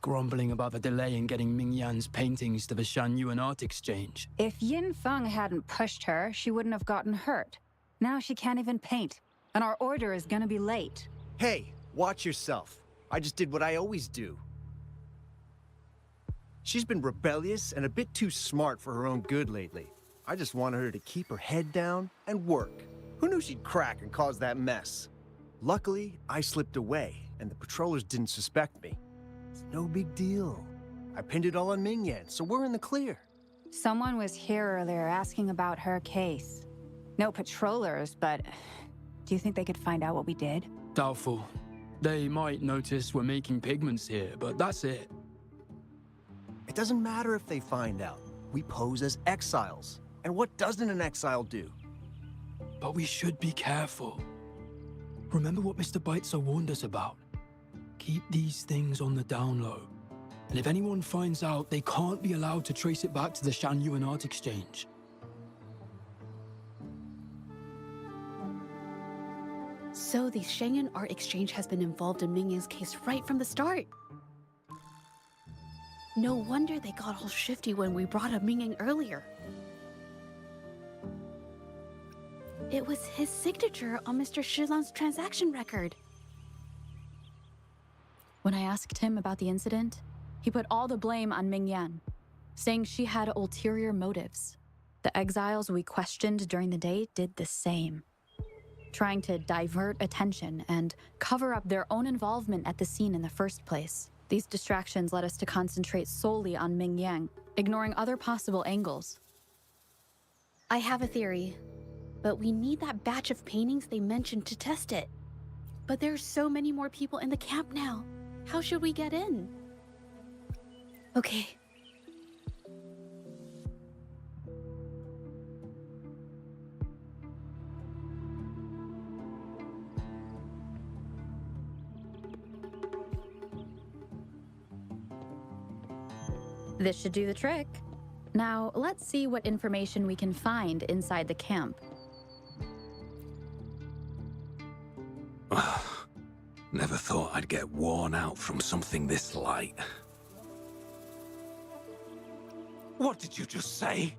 grumbling about the delay in getting Mingyan's paintings to the Shanyuan Art Exchange. If Yin Feng hadn't pushed her, she wouldn't have gotten hurt. Now she can't even paint, and our order is gonna be late. Hey, watch yourself. I just did what I always do. She's been rebellious and a bit too smart for her own good lately. I just wanted her to keep her head down and work. Who knew she'd crack and cause that mess? Luckily, I slipped away, and the patrollers didn't suspect me. It's no big deal. I pinned it all on Mingyan, so we're in the clear. Someone was here earlier asking about her case. No patrollers, but do you think they could find out what we did? Doubtful. They might notice we're making pigments here, but that's it. It doesn't matter if they find out. We pose as exiles. And what doesn't an exile do? But we should be careful. Remember what Mr. Beitzer warned us about? Keep these things on the down low. And if anyone finds out, they can't be allowed to trace it back to the Shanyuan Art Exchange. So the Shenyun Art Exchange has been involved in Mingyang's case right from the start. No wonder they got all shifty when we brought up Mingyang earlier. It was his signature on Mr. Shilan's transaction record. When I asked him about the incident, he put all the blame on Mingyan, saying she had ulterior motives. The exiles we questioned during the day did the same, trying to divert attention and cover up their own involvement at the scene in the first place. These distractions led us to concentrate solely on Mingyang, ignoring other possible angles. I have a theory, but we need that batch of paintings they mentioned to test it. But there's so many more people in the camp now. How should we get in? Okay. This should do the trick. Now, let's see what information we can find inside the camp. Never thought I'd get worn out from something this light. What did you just say?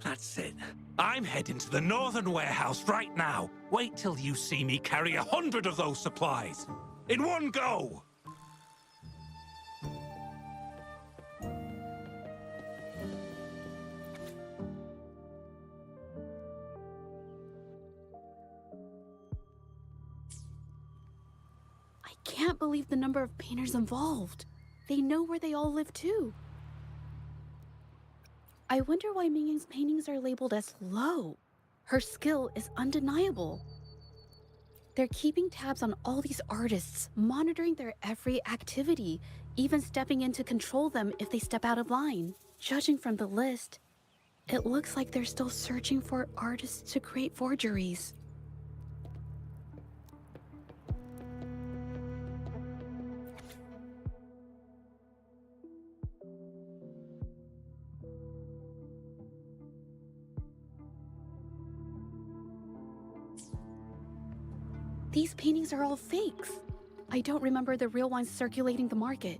That's it. I'm heading to the northern warehouse right now. Wait till you see me carry 100 of those supplies. In one go! I can't believe the number of painters involved. They know where they all live too. I wonder why Mingyang's paintings are labeled as low. Her skill is undeniable. They're keeping tabs on all these artists, monitoring their every activity, even stepping in to control them if they step out of line. Judging from the list, it looks like they're still searching for artists to create forgeries. These paintings are all fakes. I don't remember the real ones circulating the market.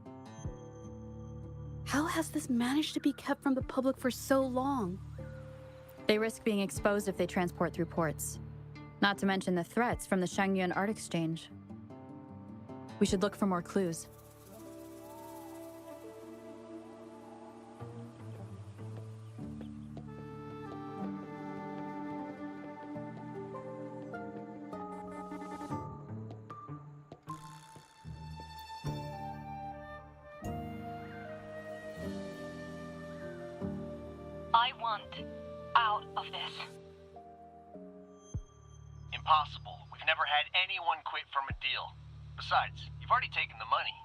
How has this managed to be kept from the public for so long? They risk being exposed if they transport through ports. Not to mention the threats from the Shangyuan Art Exchange. We should look for more clues. I want out of this. Impossible. We've never had anyone quit from a deal. Besides, you've already taken the money.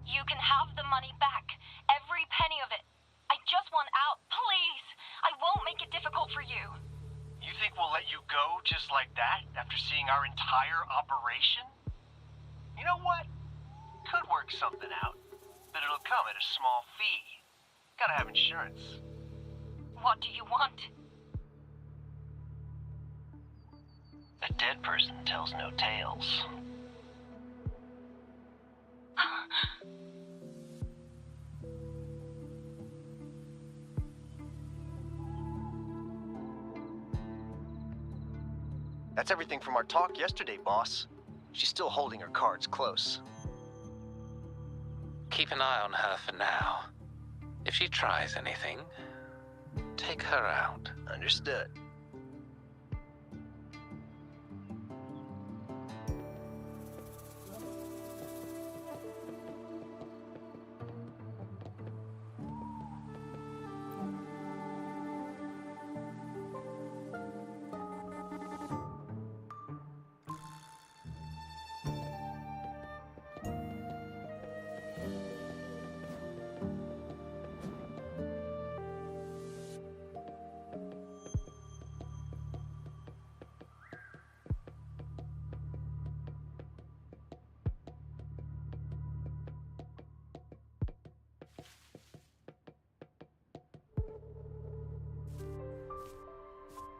You can have the money back. Every penny of it. I just want out. Please! I won't make it difficult for you. You think we'll let you go just like that after seeing our entire operation? You know what? Could work something out. But it'll come at a small fee. Gotta have insurance. What do you want? A dead person tells no tales. That's everything from our talk yesterday, boss. She's still holding her cards close. Keep an eye on her for now. If she tries anything, take her out. Understood.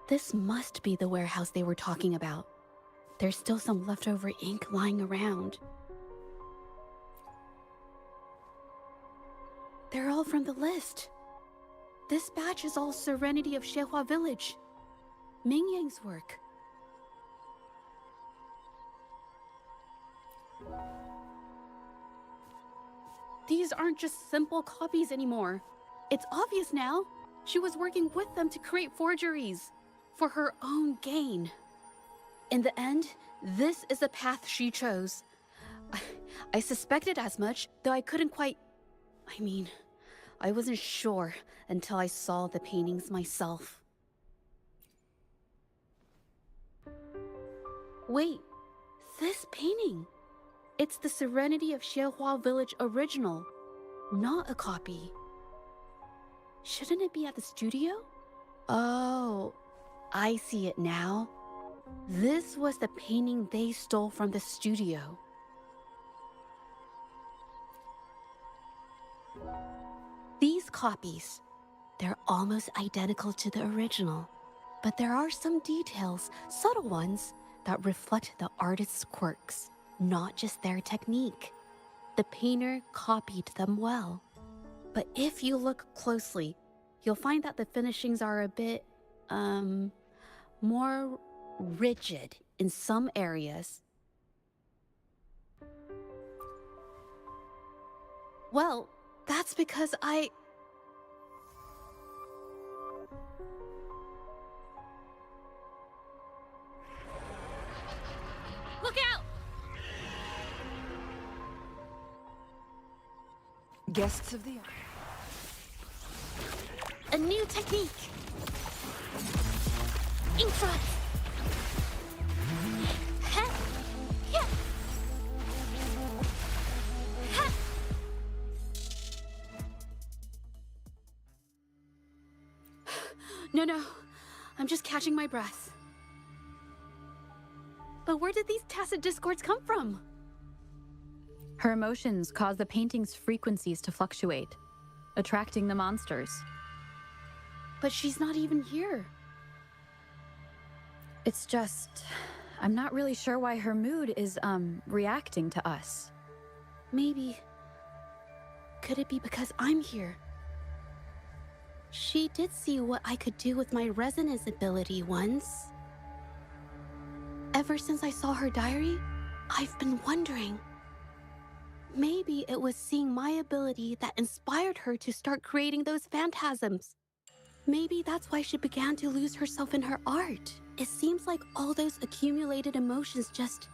This must be the warehouse they were talking about. There's still some leftover ink lying around. They're all from the list. This batch is all Serenity of Xuehua Village. Mingyang's work. These aren't just simple copies anymore. It's obvious now. She was working with them to create forgeries for her own gain. In the end, this is the path she chose. I suspected as much, though I couldn't quite... I wasn't sure until I saw the paintings myself. Wait, this painting. It's the Serenity of Xuehua Village original, not a copy. Shouldn't it be at the studio? Oh, I see it now. This was the painting they stole from the studio. These copies, They're almost identical to the original, but there are some details, subtle ones, that reflect the artist's quirks, not just their technique. The painter copied them well. But if you look closely, you'll find that the finishings are a bit, more rigid in some areas. Well, that's because Look out! Guests of the A new technique! Ink drop! Ha! Yeah! Ha! No. I'm just catching my breath. But where did these tacit discords come from? Her emotions cause the painting's frequencies to fluctuate, attracting the monsters. But she's not even here. It's just, I'm not really sure why her mood is, reacting to us. Maybe. Could it be because I'm here? She did see what I could do with my resonance ability once. Ever since I saw her diary, I've been wondering. Maybe it was seeing my ability that inspired her to start creating those phantasms. Maybe that's why she began to lose herself in her art. It seems like all those accumulated emotions just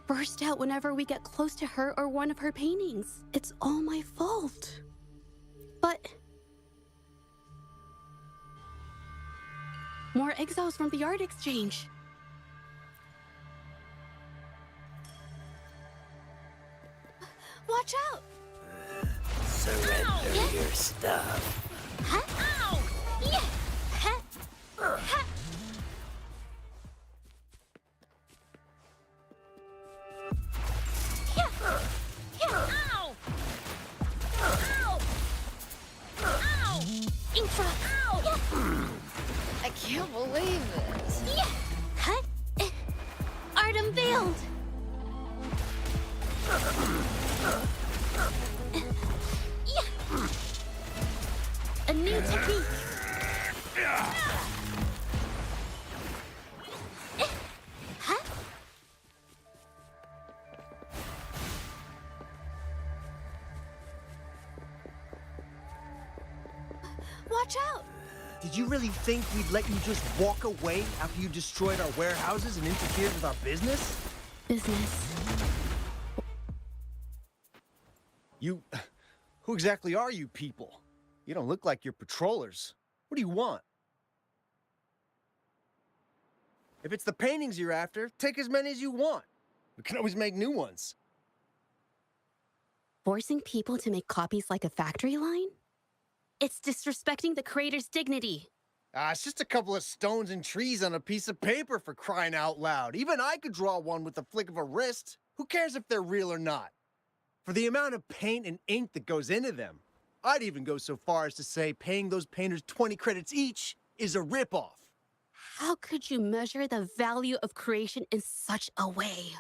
burst out whenever we get close to her or one of her paintings. It's all my fault. But more exiles from the art exchange. Watch out! Surrender your stuff. Huh? Ow! Yeah! Huh? Huh? Yeah! Yeah! Ow! Ow! Ow! Ink drop! Ow! Yeah! I can't believe it. Yeah! Huh? Art unveiled! Yeah! A new technique! Huh? Watch out! Did you really think we'd let you just walk away after you destroyed our warehouses and interfered with our business? Business. Who exactly are you people? You don't look like you're patrollers. What do you want? If it's the paintings you're after, take as many as you want. We can always make new ones. Forcing people to make copies like a factory line? It's disrespecting the creator's dignity. It's just a couple of stones and trees on a piece of paper, for crying out loud. Even I could draw one with the flick of a wrist. Who cares if they're real or not? For the amount of paint and ink that goes into them, I'd even go so far as to say paying those painters 20 credits each is a ripoff. How could you measure the value of creation in such a way?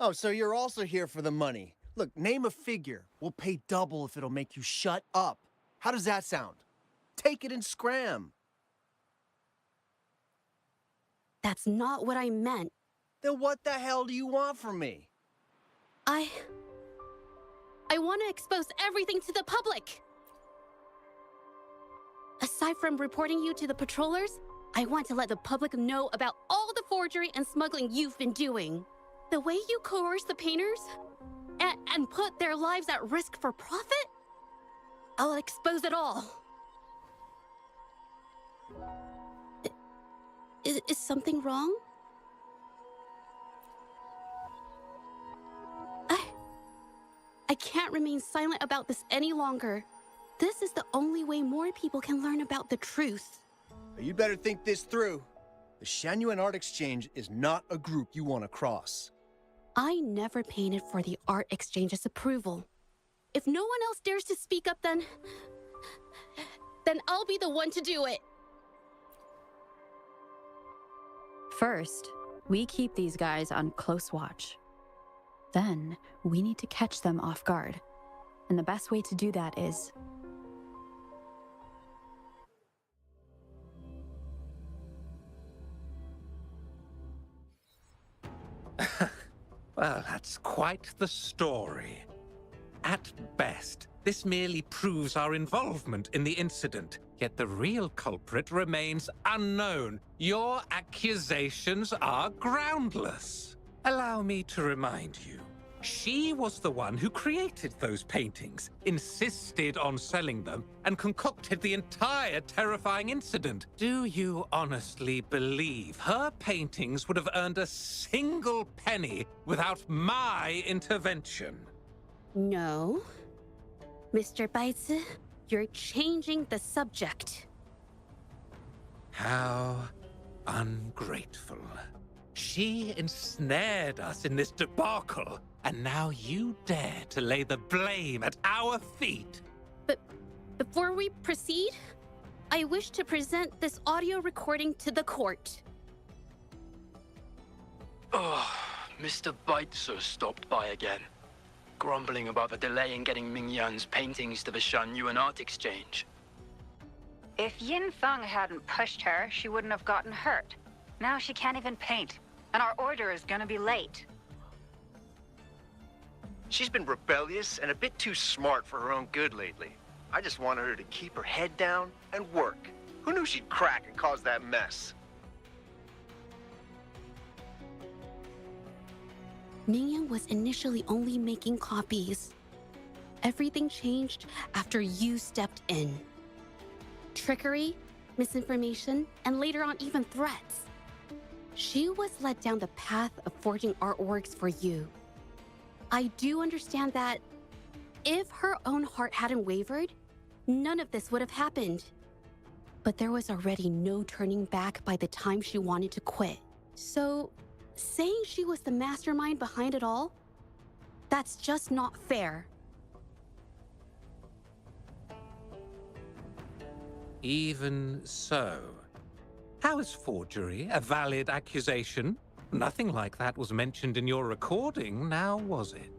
Oh, so you're also here for the money. Look, name a figure. We'll pay double if it'll make you shut up. How does that sound? Take it and scram. That's not what I meant. Then what the hell do you want from me? I want to expose everything to the public. Aside from reporting you to the patrollers, I want to let the public know about all the forgery and smuggling you've been doing. The way you coerce the painters and put their lives at risk for profit? I'll expose it all. Is something wrong? I can't remain silent about this any longer. This is the only way more people can learn about the truth. You better think this through. The Shanyuan Art Exchange is not a group you want to cross. I never painted for the Art Exchange's approval. If no one else dares to speak up, then then I'll be the one to do it. First, we keep these guys on close watch. Then, we need to catch them off guard. And the best way to do that is... Well, that's quite the story. At best, this merely proves our involvement in the incident, yet the real culprit remains unknown. Your accusations are groundless. Allow me to remind you, she was the one who created those paintings, insisted on selling them, and concocted the entire terrifying incident. Do you honestly believe her paintings would have earned a single penny without my intervention? No. Mr. Baitsu, you're changing the subject. How ungrateful. She ensnared us in this debacle, and now you dare to lay the blame at our feet. But before we proceed, I wish to present this audio recording to the court. Oh, Mr. Baitsu stopped by again, grumbling about the delay in getting Ming Yan's paintings to the Shanyuan Art Exchange. If Yin Feng hadn't pushed her, she wouldn't have gotten hurt. Now she can't even paint, and our order is gonna be late. She's been rebellious and a bit too smart for her own good lately. I just wanted her to keep her head down and work. Who knew she'd crack and cause that mess? Mingyan was initially only making copies. Everything changed after you stepped in. Trickery, misinformation, and later on even threats. She was led down the path of forging artworks for you. I do understand that if her own heart hadn't wavered, none of this would have happened. But there was already no turning back by the time she wanted to quit. So, saying she was the mastermind behind it all, that's just not fair. Even so, how is forgery a valid accusation? Nothing like that was mentioned in your recording, now was it?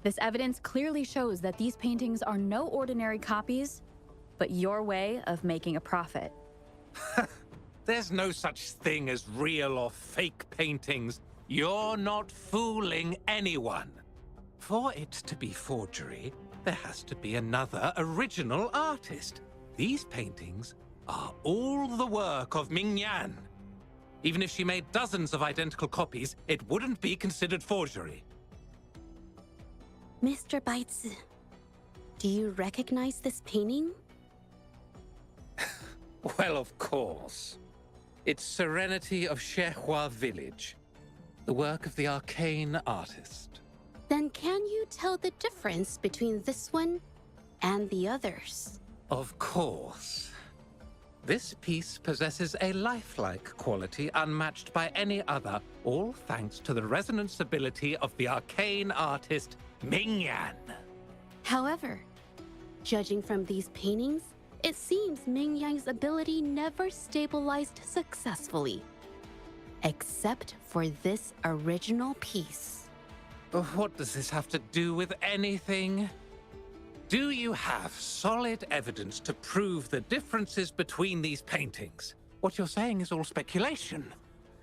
This evidence clearly shows that these paintings are no ordinary copies, but your way of making a profit. There's no such thing as real or fake paintings. You're not fooling anyone. For it to be forgery, there has to be another original artist. These paintings are all the work of Ming Yan. Even if she made dozens of identical copies, it wouldn't be considered forgery. Mr. Baitsu, do you recognize this painting? Well, of course. It's Serenity of Shehua Village, the work of the arcane artist. Then can you tell the difference between this one and the others? Of course. This piece possesses a lifelike quality unmatched by any other, all thanks to the resonance ability of the arcane artist Ming Yan. However, judging from these paintings, it seems Ming Yan's ability never stabilized successfully. Except for this original piece. What does this have to do with anything? Do you have solid evidence to prove the differences between these paintings? What you're saying is all speculation.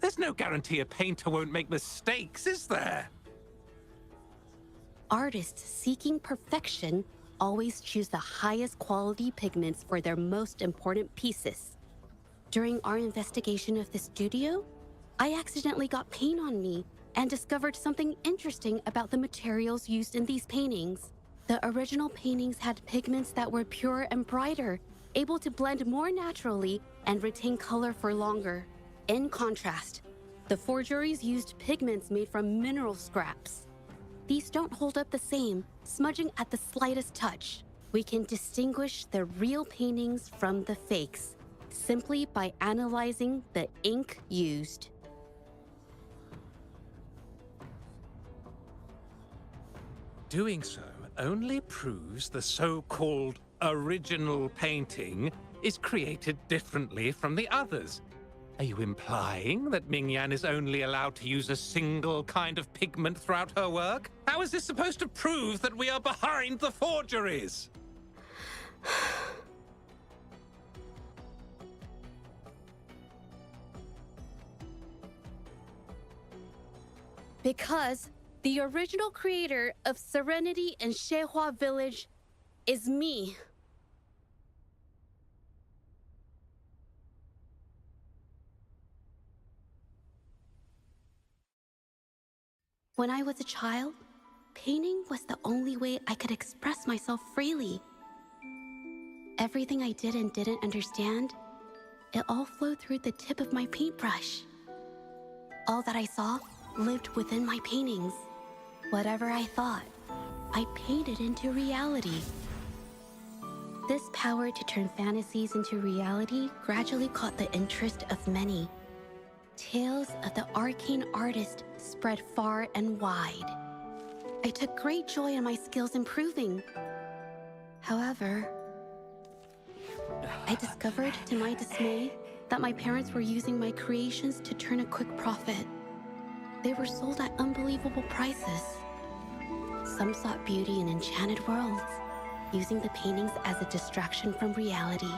There's no guarantee a painter won't make mistakes, is there? Artists seeking perfection always choose the highest quality pigments for their most important pieces. During our investigation of the studio, I accidentally got paint on me and discovered something interesting about the materials used in these paintings. The original paintings had pigments that were pure and brighter, able to blend more naturally and retain color for longer. In contrast, the forgeries used pigments made from mineral scraps. These don't hold up the same, smudging at the slightest touch. We can distinguish the real paintings from the fakes simply by analyzing the ink used. Doing so only proves the so-called original painting is created differently from the others. Are you implying that Mingyan is only allowed to use a single kind of pigment throughout her work? How is this supposed to prove that we are behind the forgeries? Because the original creator of Serenity and Zhehua Village is me. When I was a child, painting was the only way I could express myself freely. Everything I did and didn't understand, it all flowed through the tip of my paintbrush. All that I saw lived within my paintings. Whatever I thought, I painted into reality. This power to turn fantasies into reality gradually caught the interest of many. Tales of the arcane artist spread far and wide. I took great joy in my skills improving. However, I discovered to my dismay that my parents were using my creations to turn a quick profit. They were sold at unbelievable prices. Some sought beauty in enchanted worlds, using the paintings as a distraction from reality.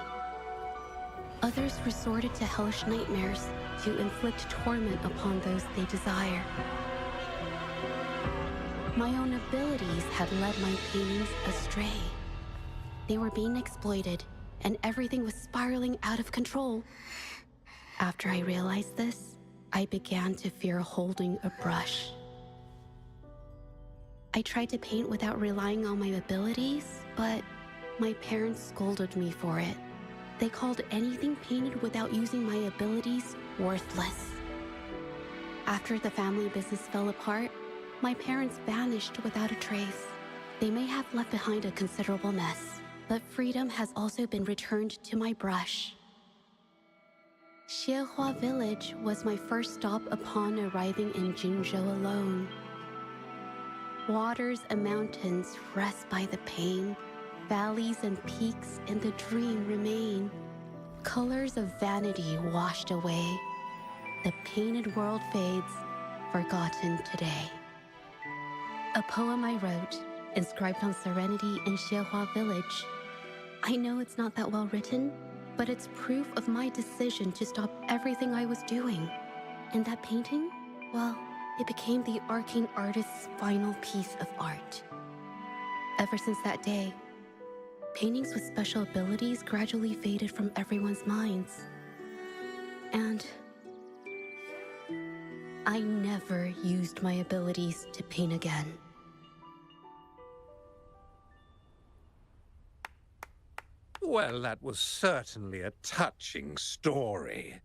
Others resorted to hellish nightmares to inflict torment upon those they desire. My own abilities had led my paintings astray. They were being exploited, and everything was spiraling out of control. After I realized this, I began to fear holding a brush. I tried to paint without relying on my abilities, but my parents scolded me for it. They called anything painted without using my abilities worthless. After the family business fell apart, my parents vanished without a trace. They may have left behind a considerable mess, but freedom has also been returned to my brush. Zhehua Village was my first stop upon arriving in Jinzhou alone. Waters and mountains rest by the pain. Valleys and peaks in the dream remain. Colors of vanity washed away. The painted world fades, forgotten today. A poem I wrote, inscribed on Serenity in Zhehua Village. I know it's not that well written, but it's proof of my decision to stop everything I was doing. And that painting, well, it became the arcane artist's final piece of art. Ever since that day, paintings with special abilities gradually faded from everyone's minds. And I never used my abilities to paint again. Well, that was certainly a touching story.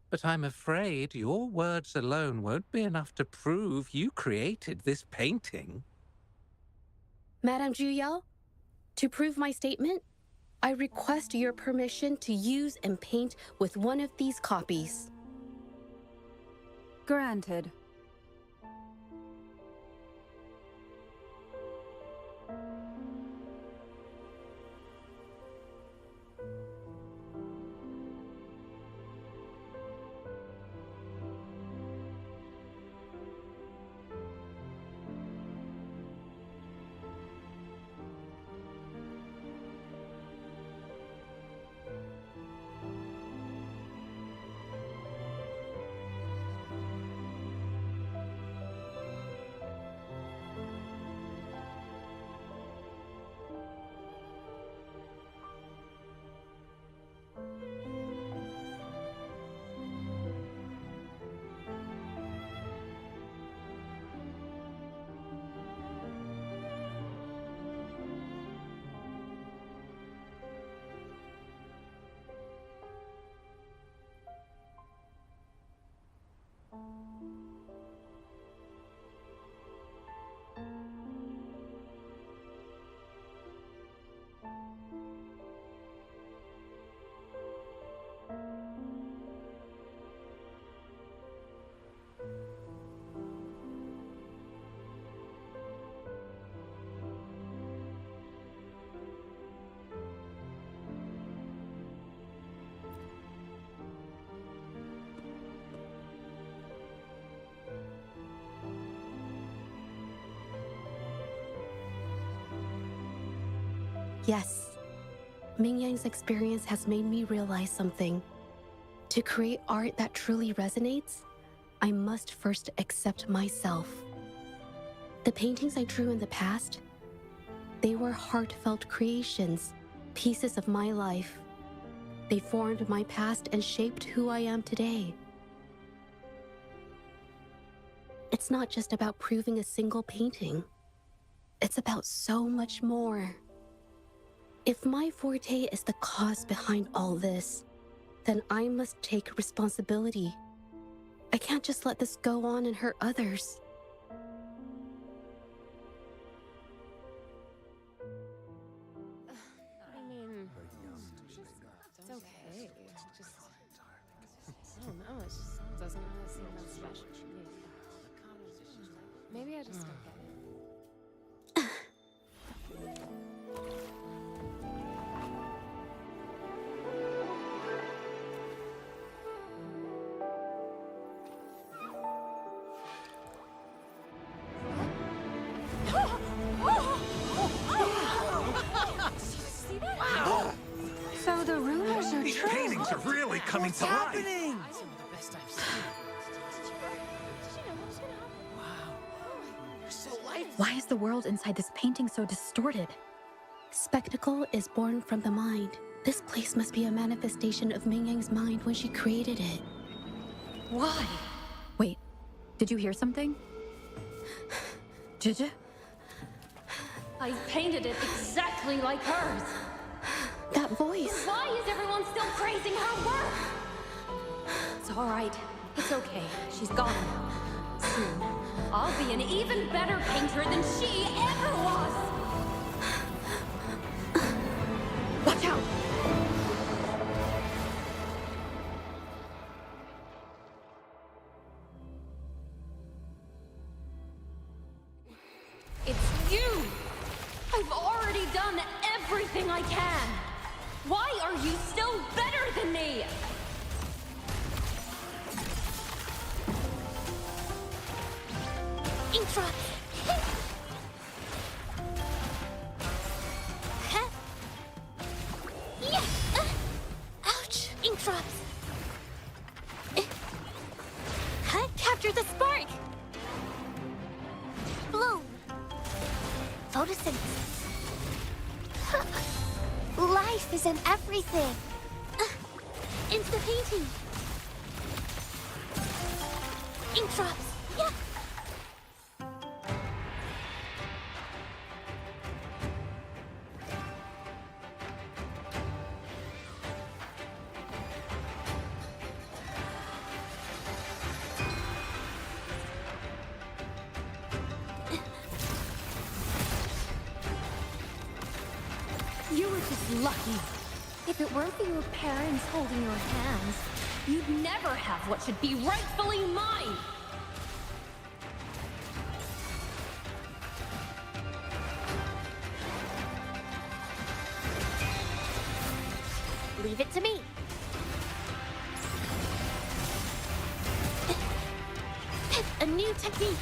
But I'm afraid your words alone won't be enough to prove you created this painting. Madame Juyao, to prove my statement, I request your permission to use and paint with one of these copies. Granted. Yes. Ming Yang's experience has made me realize something. To create art that truly resonates, I must first accept myself. The paintings I drew in the past, they were heartfelt creations, pieces of my life. They formed my past and shaped who I am today. It's not just about proving a single painting. It's about so much more. If my forte is the cause behind all this, then I must take responsibility. I can't just let this go on and hurt others. I mean, it's okay. It's just, I don't know, it just doesn't really seem that special to me. Maybe I just don't get it. So the rumors are These true. paintings are really coming to life. Why is the world inside this painting so distorted? Spectacle is born from the mind. This place must be a manifestation of Ming Yang's mind when she created it. Why? Wait, did you hear something? Zhezhi? I painted it exactly like hers. That voice. Why is everyone still praising her work? It's all right. It's okay. She's gone. Soon, I'll be an even better painter than she ever was. Watch out! It's you! I've already done everything I can! Why are you still better than me? Ink drop! Yeah! Ouch! Ink drops! Capture the spark! Bloom! Photosynthesis. Life is in everything. Into the painting. Ink drops. Yeah. You were just lucky. If it weren't for your parents holding your hands, you'd never have what should be rightfully mine! Leave it to me. A new technique.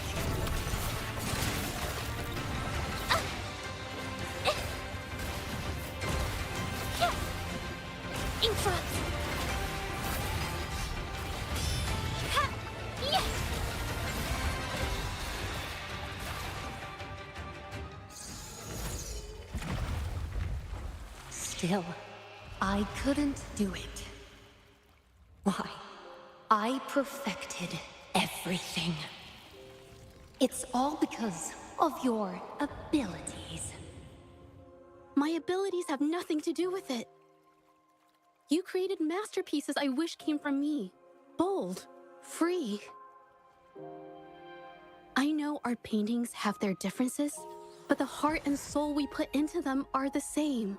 Ink drops. Yes. Still, I couldn't do it. Why? I perfected everything. It's all because of your abilities. My abilities have nothing to do with it. You created masterpieces I wish came from me. Bold, free. I know our paintings have their differences, but the heart and soul we put into them are the same.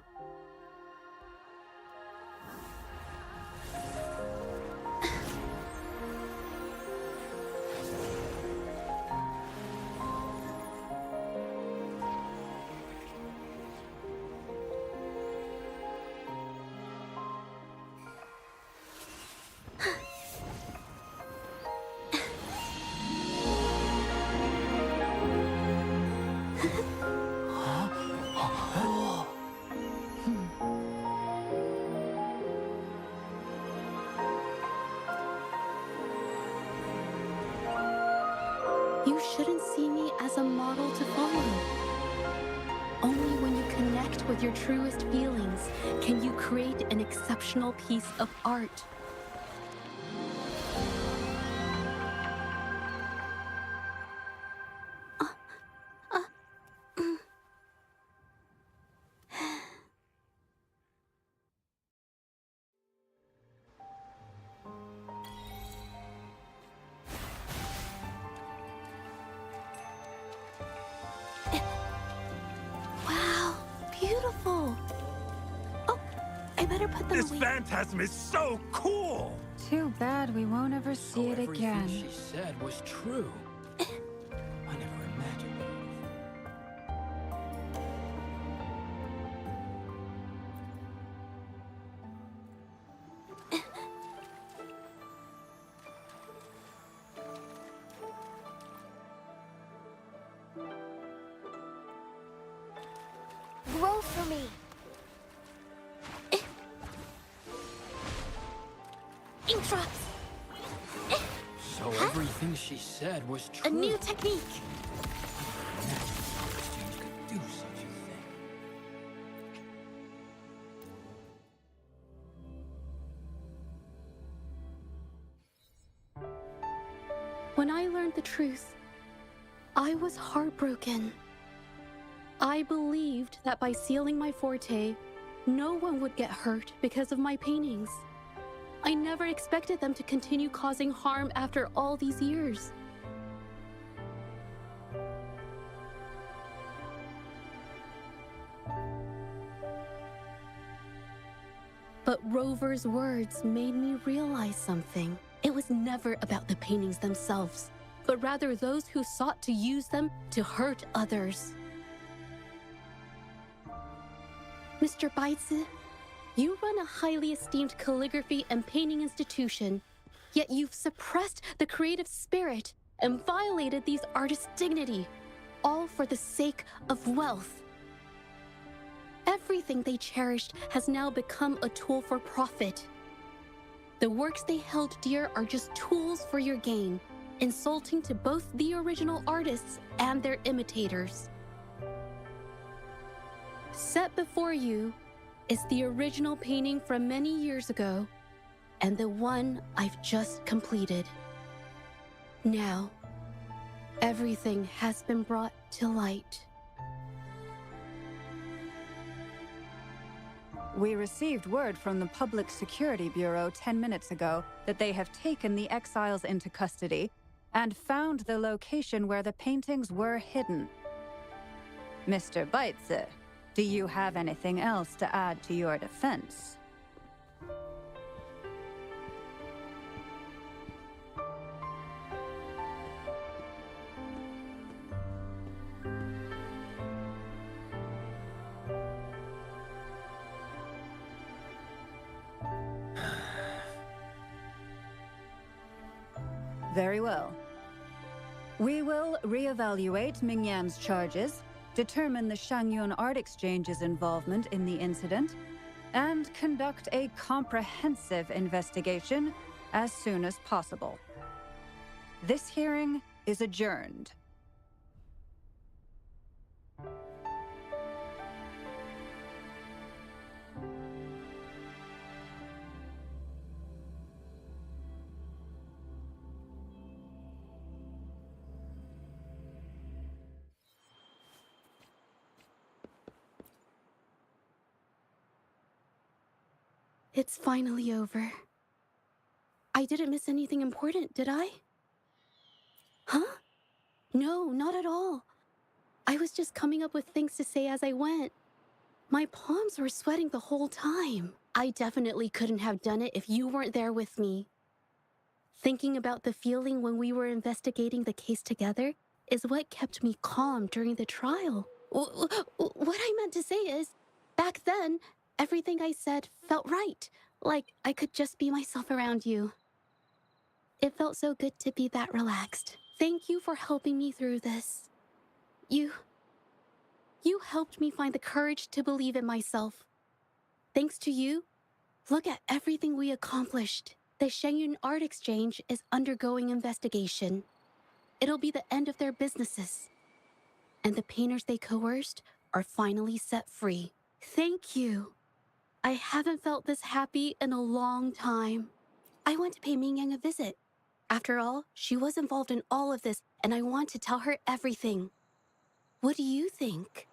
as a model to follow. Only when you connect with your truest feelings can you create an exceptional piece of art. Wow, beautiful. Oh, I better put them This away. phantasm is so cool! Too bad we won't ever see it Everything again. she said was true. I never imagined it. Roll for me. Ink drops. So everything she said was true. A new technique. Exchange could do such a thing. When I learned the truth, I was heartbroken. I believed that by sealing my forte, no one would get hurt because of my paintings. I never expected them to continue causing harm after all these years. But Rover's words made me realize something. It was never about the paintings themselves, but rather those who sought to use them to hurt others. Mr. Baitsu, you run a highly esteemed calligraphy and painting institution, yet you've suppressed the creative spirit and violated these artists' dignity, all for the sake of wealth. Everything they cherished has now become a tool for profit. The works they held dear are just tools for your gain, insulting to both the original artists and their imitators. Set before you is the original painting from many years ago, and the one I've just completed. Now, everything has been brought to light. We received word from the Public Security Bureau 10 minutes ago that they have taken the exiles into custody and found the location where the paintings were hidden. Mr. Baitsu, do you have anything else to add to your defense? Very well. We will reevaluate Mingyan's charges, determine the Shangyun Art Exchange's involvement in the incident, and conduct a comprehensive investigation as soon as possible. This hearing is adjourned. It's finally over. I didn't miss anything important, did I? Huh? No, not at all. I was just coming up with things to say as I went. My palms were sweating the whole time. I definitely couldn't have done it if you weren't there with me. Thinking about the feeling when we were investigating the case together is what kept me calm during the trial. What I meant to say is, back then, everything I said felt right, like I could just be myself around you. It felt so good to be that relaxed. Thank you for helping me through this. You helped me find the courage to believe in myself. Thanks to you, look at everything we accomplished. The Shangyun Art Exchange is undergoing investigation. It'll be the end of their businesses. and the painters they coerced are finally set free. Thank you. I haven't felt this happy in a long time. I want to pay Mingyang a visit. After all, she was involved in all of this, and I want to tell her everything. What do you think?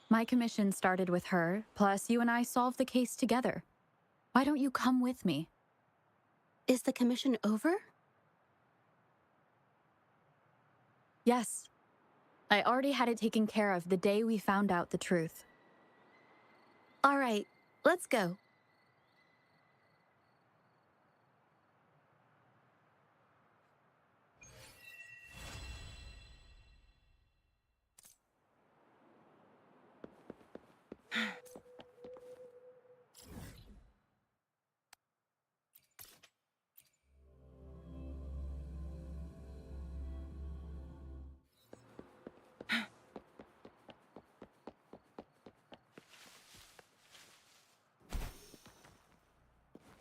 My commission started with her, plus you and I solved the case together. Why don't you come with me? Is the commission over? Yes. I already had it taken care of the day we found out the truth. All right, let's go.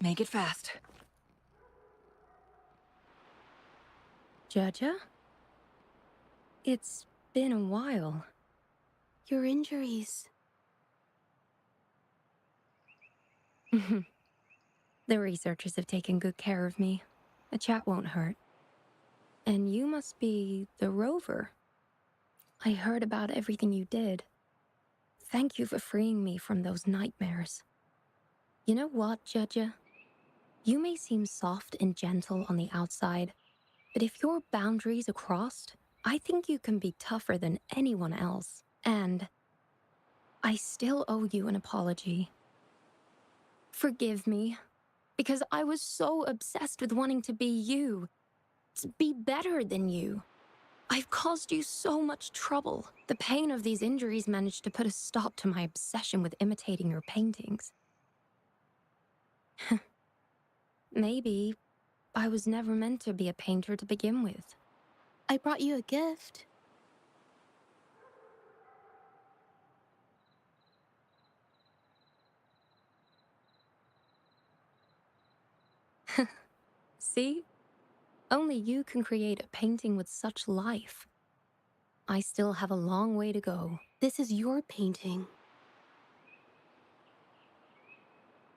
Make it fast. Zhezhi? It's been a while. Your injuries. The researchers have taken good care of me. A chat won't hurt. And you must be the rover. I heard about everything you did. Thank you for freeing me from those nightmares. You know what, Zhezhi? You may seem soft and gentle on the outside, but if your boundaries are crossed, I think you can be tougher than anyone else. And I still owe you an apology. Forgive me, because I was so obsessed with wanting to be you, to be better than you. I've caused you so much trouble. The pain of these injuries managed to put a stop to my obsession with imitating your paintings. Maybe I was never meant to be a painter to begin with. I brought you a gift. See? Only you can create a painting with such life. I still have a long way to go. This is your painting.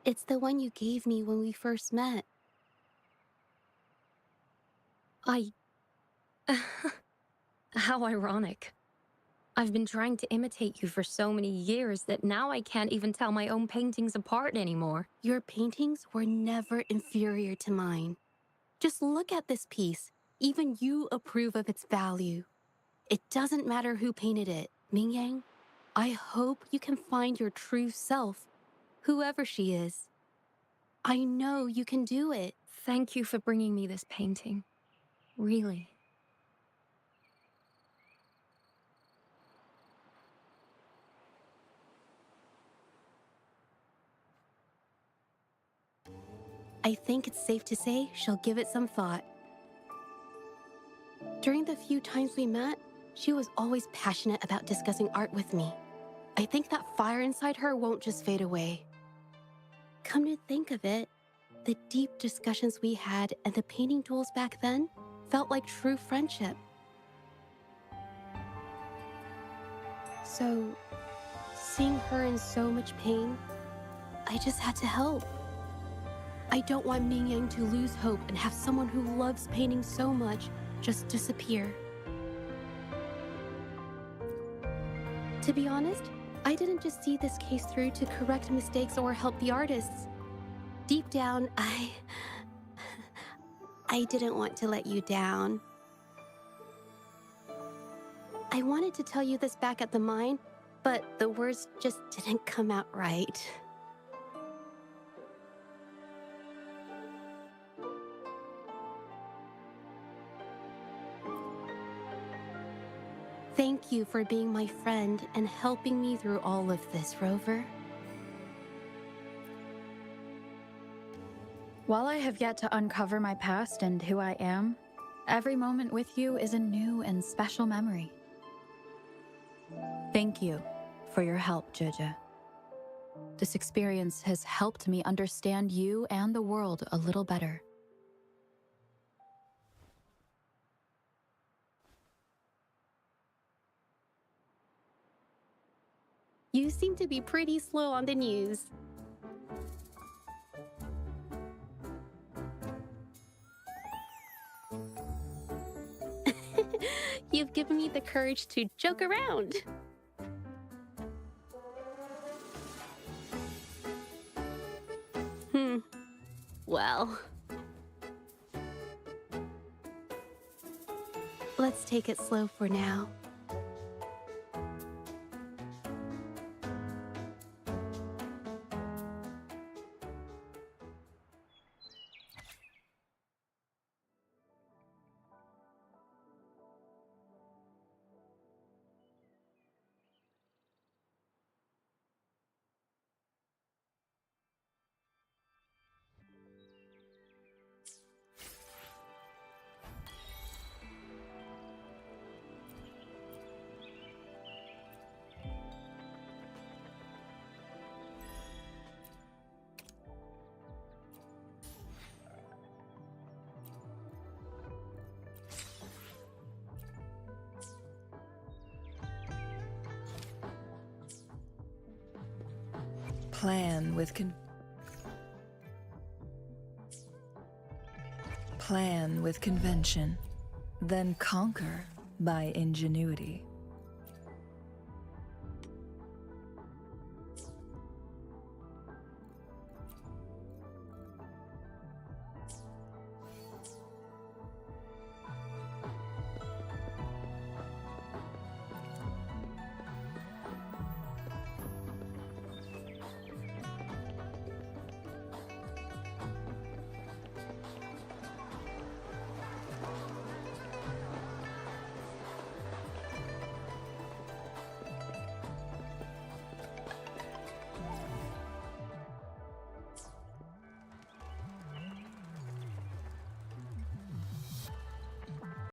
It's the one you gave me when we first met. How ironic. I've been trying to imitate you for so many years that now I can't even tell my own paintings apart anymore. Your paintings were never inferior to mine. Just look at this piece. Even you approve of its value. It doesn't matter who painted it. Mingyang, I hope you can find your true self, whoever she is. I know you can do it. Thank you for bringing me this painting. Really. I think it's safe to say she'll give it some thought. During the few times we met, she was always passionate about discussing art with me. I think that fire inside her won't just fade away. Come to think of it, the deep discussions we had and the painting duels back then felt like true friendship. So, seeing her in so much pain, I just had to help. I don't want Mingyang to lose hope and have someone who loves painting so much just disappear. To be honest, I didn't just see this case through to correct mistakes or help the artists. Deep down, I didn't want to let you down. I wanted to tell you this back at the mine, but the words just didn't come out right. Thank you for being my friend and helping me through all of this, Rover. While I have yet to uncover my past and who I am, every moment with you is a new and special memory. Thank you for your help, Zhezhi. This experience has helped me understand you and the world a little better. You seem to be pretty slow on the news. You've given me the courage to joke around. Well, let's take it slow for now. Plan with convention, then conquer by ingenuity.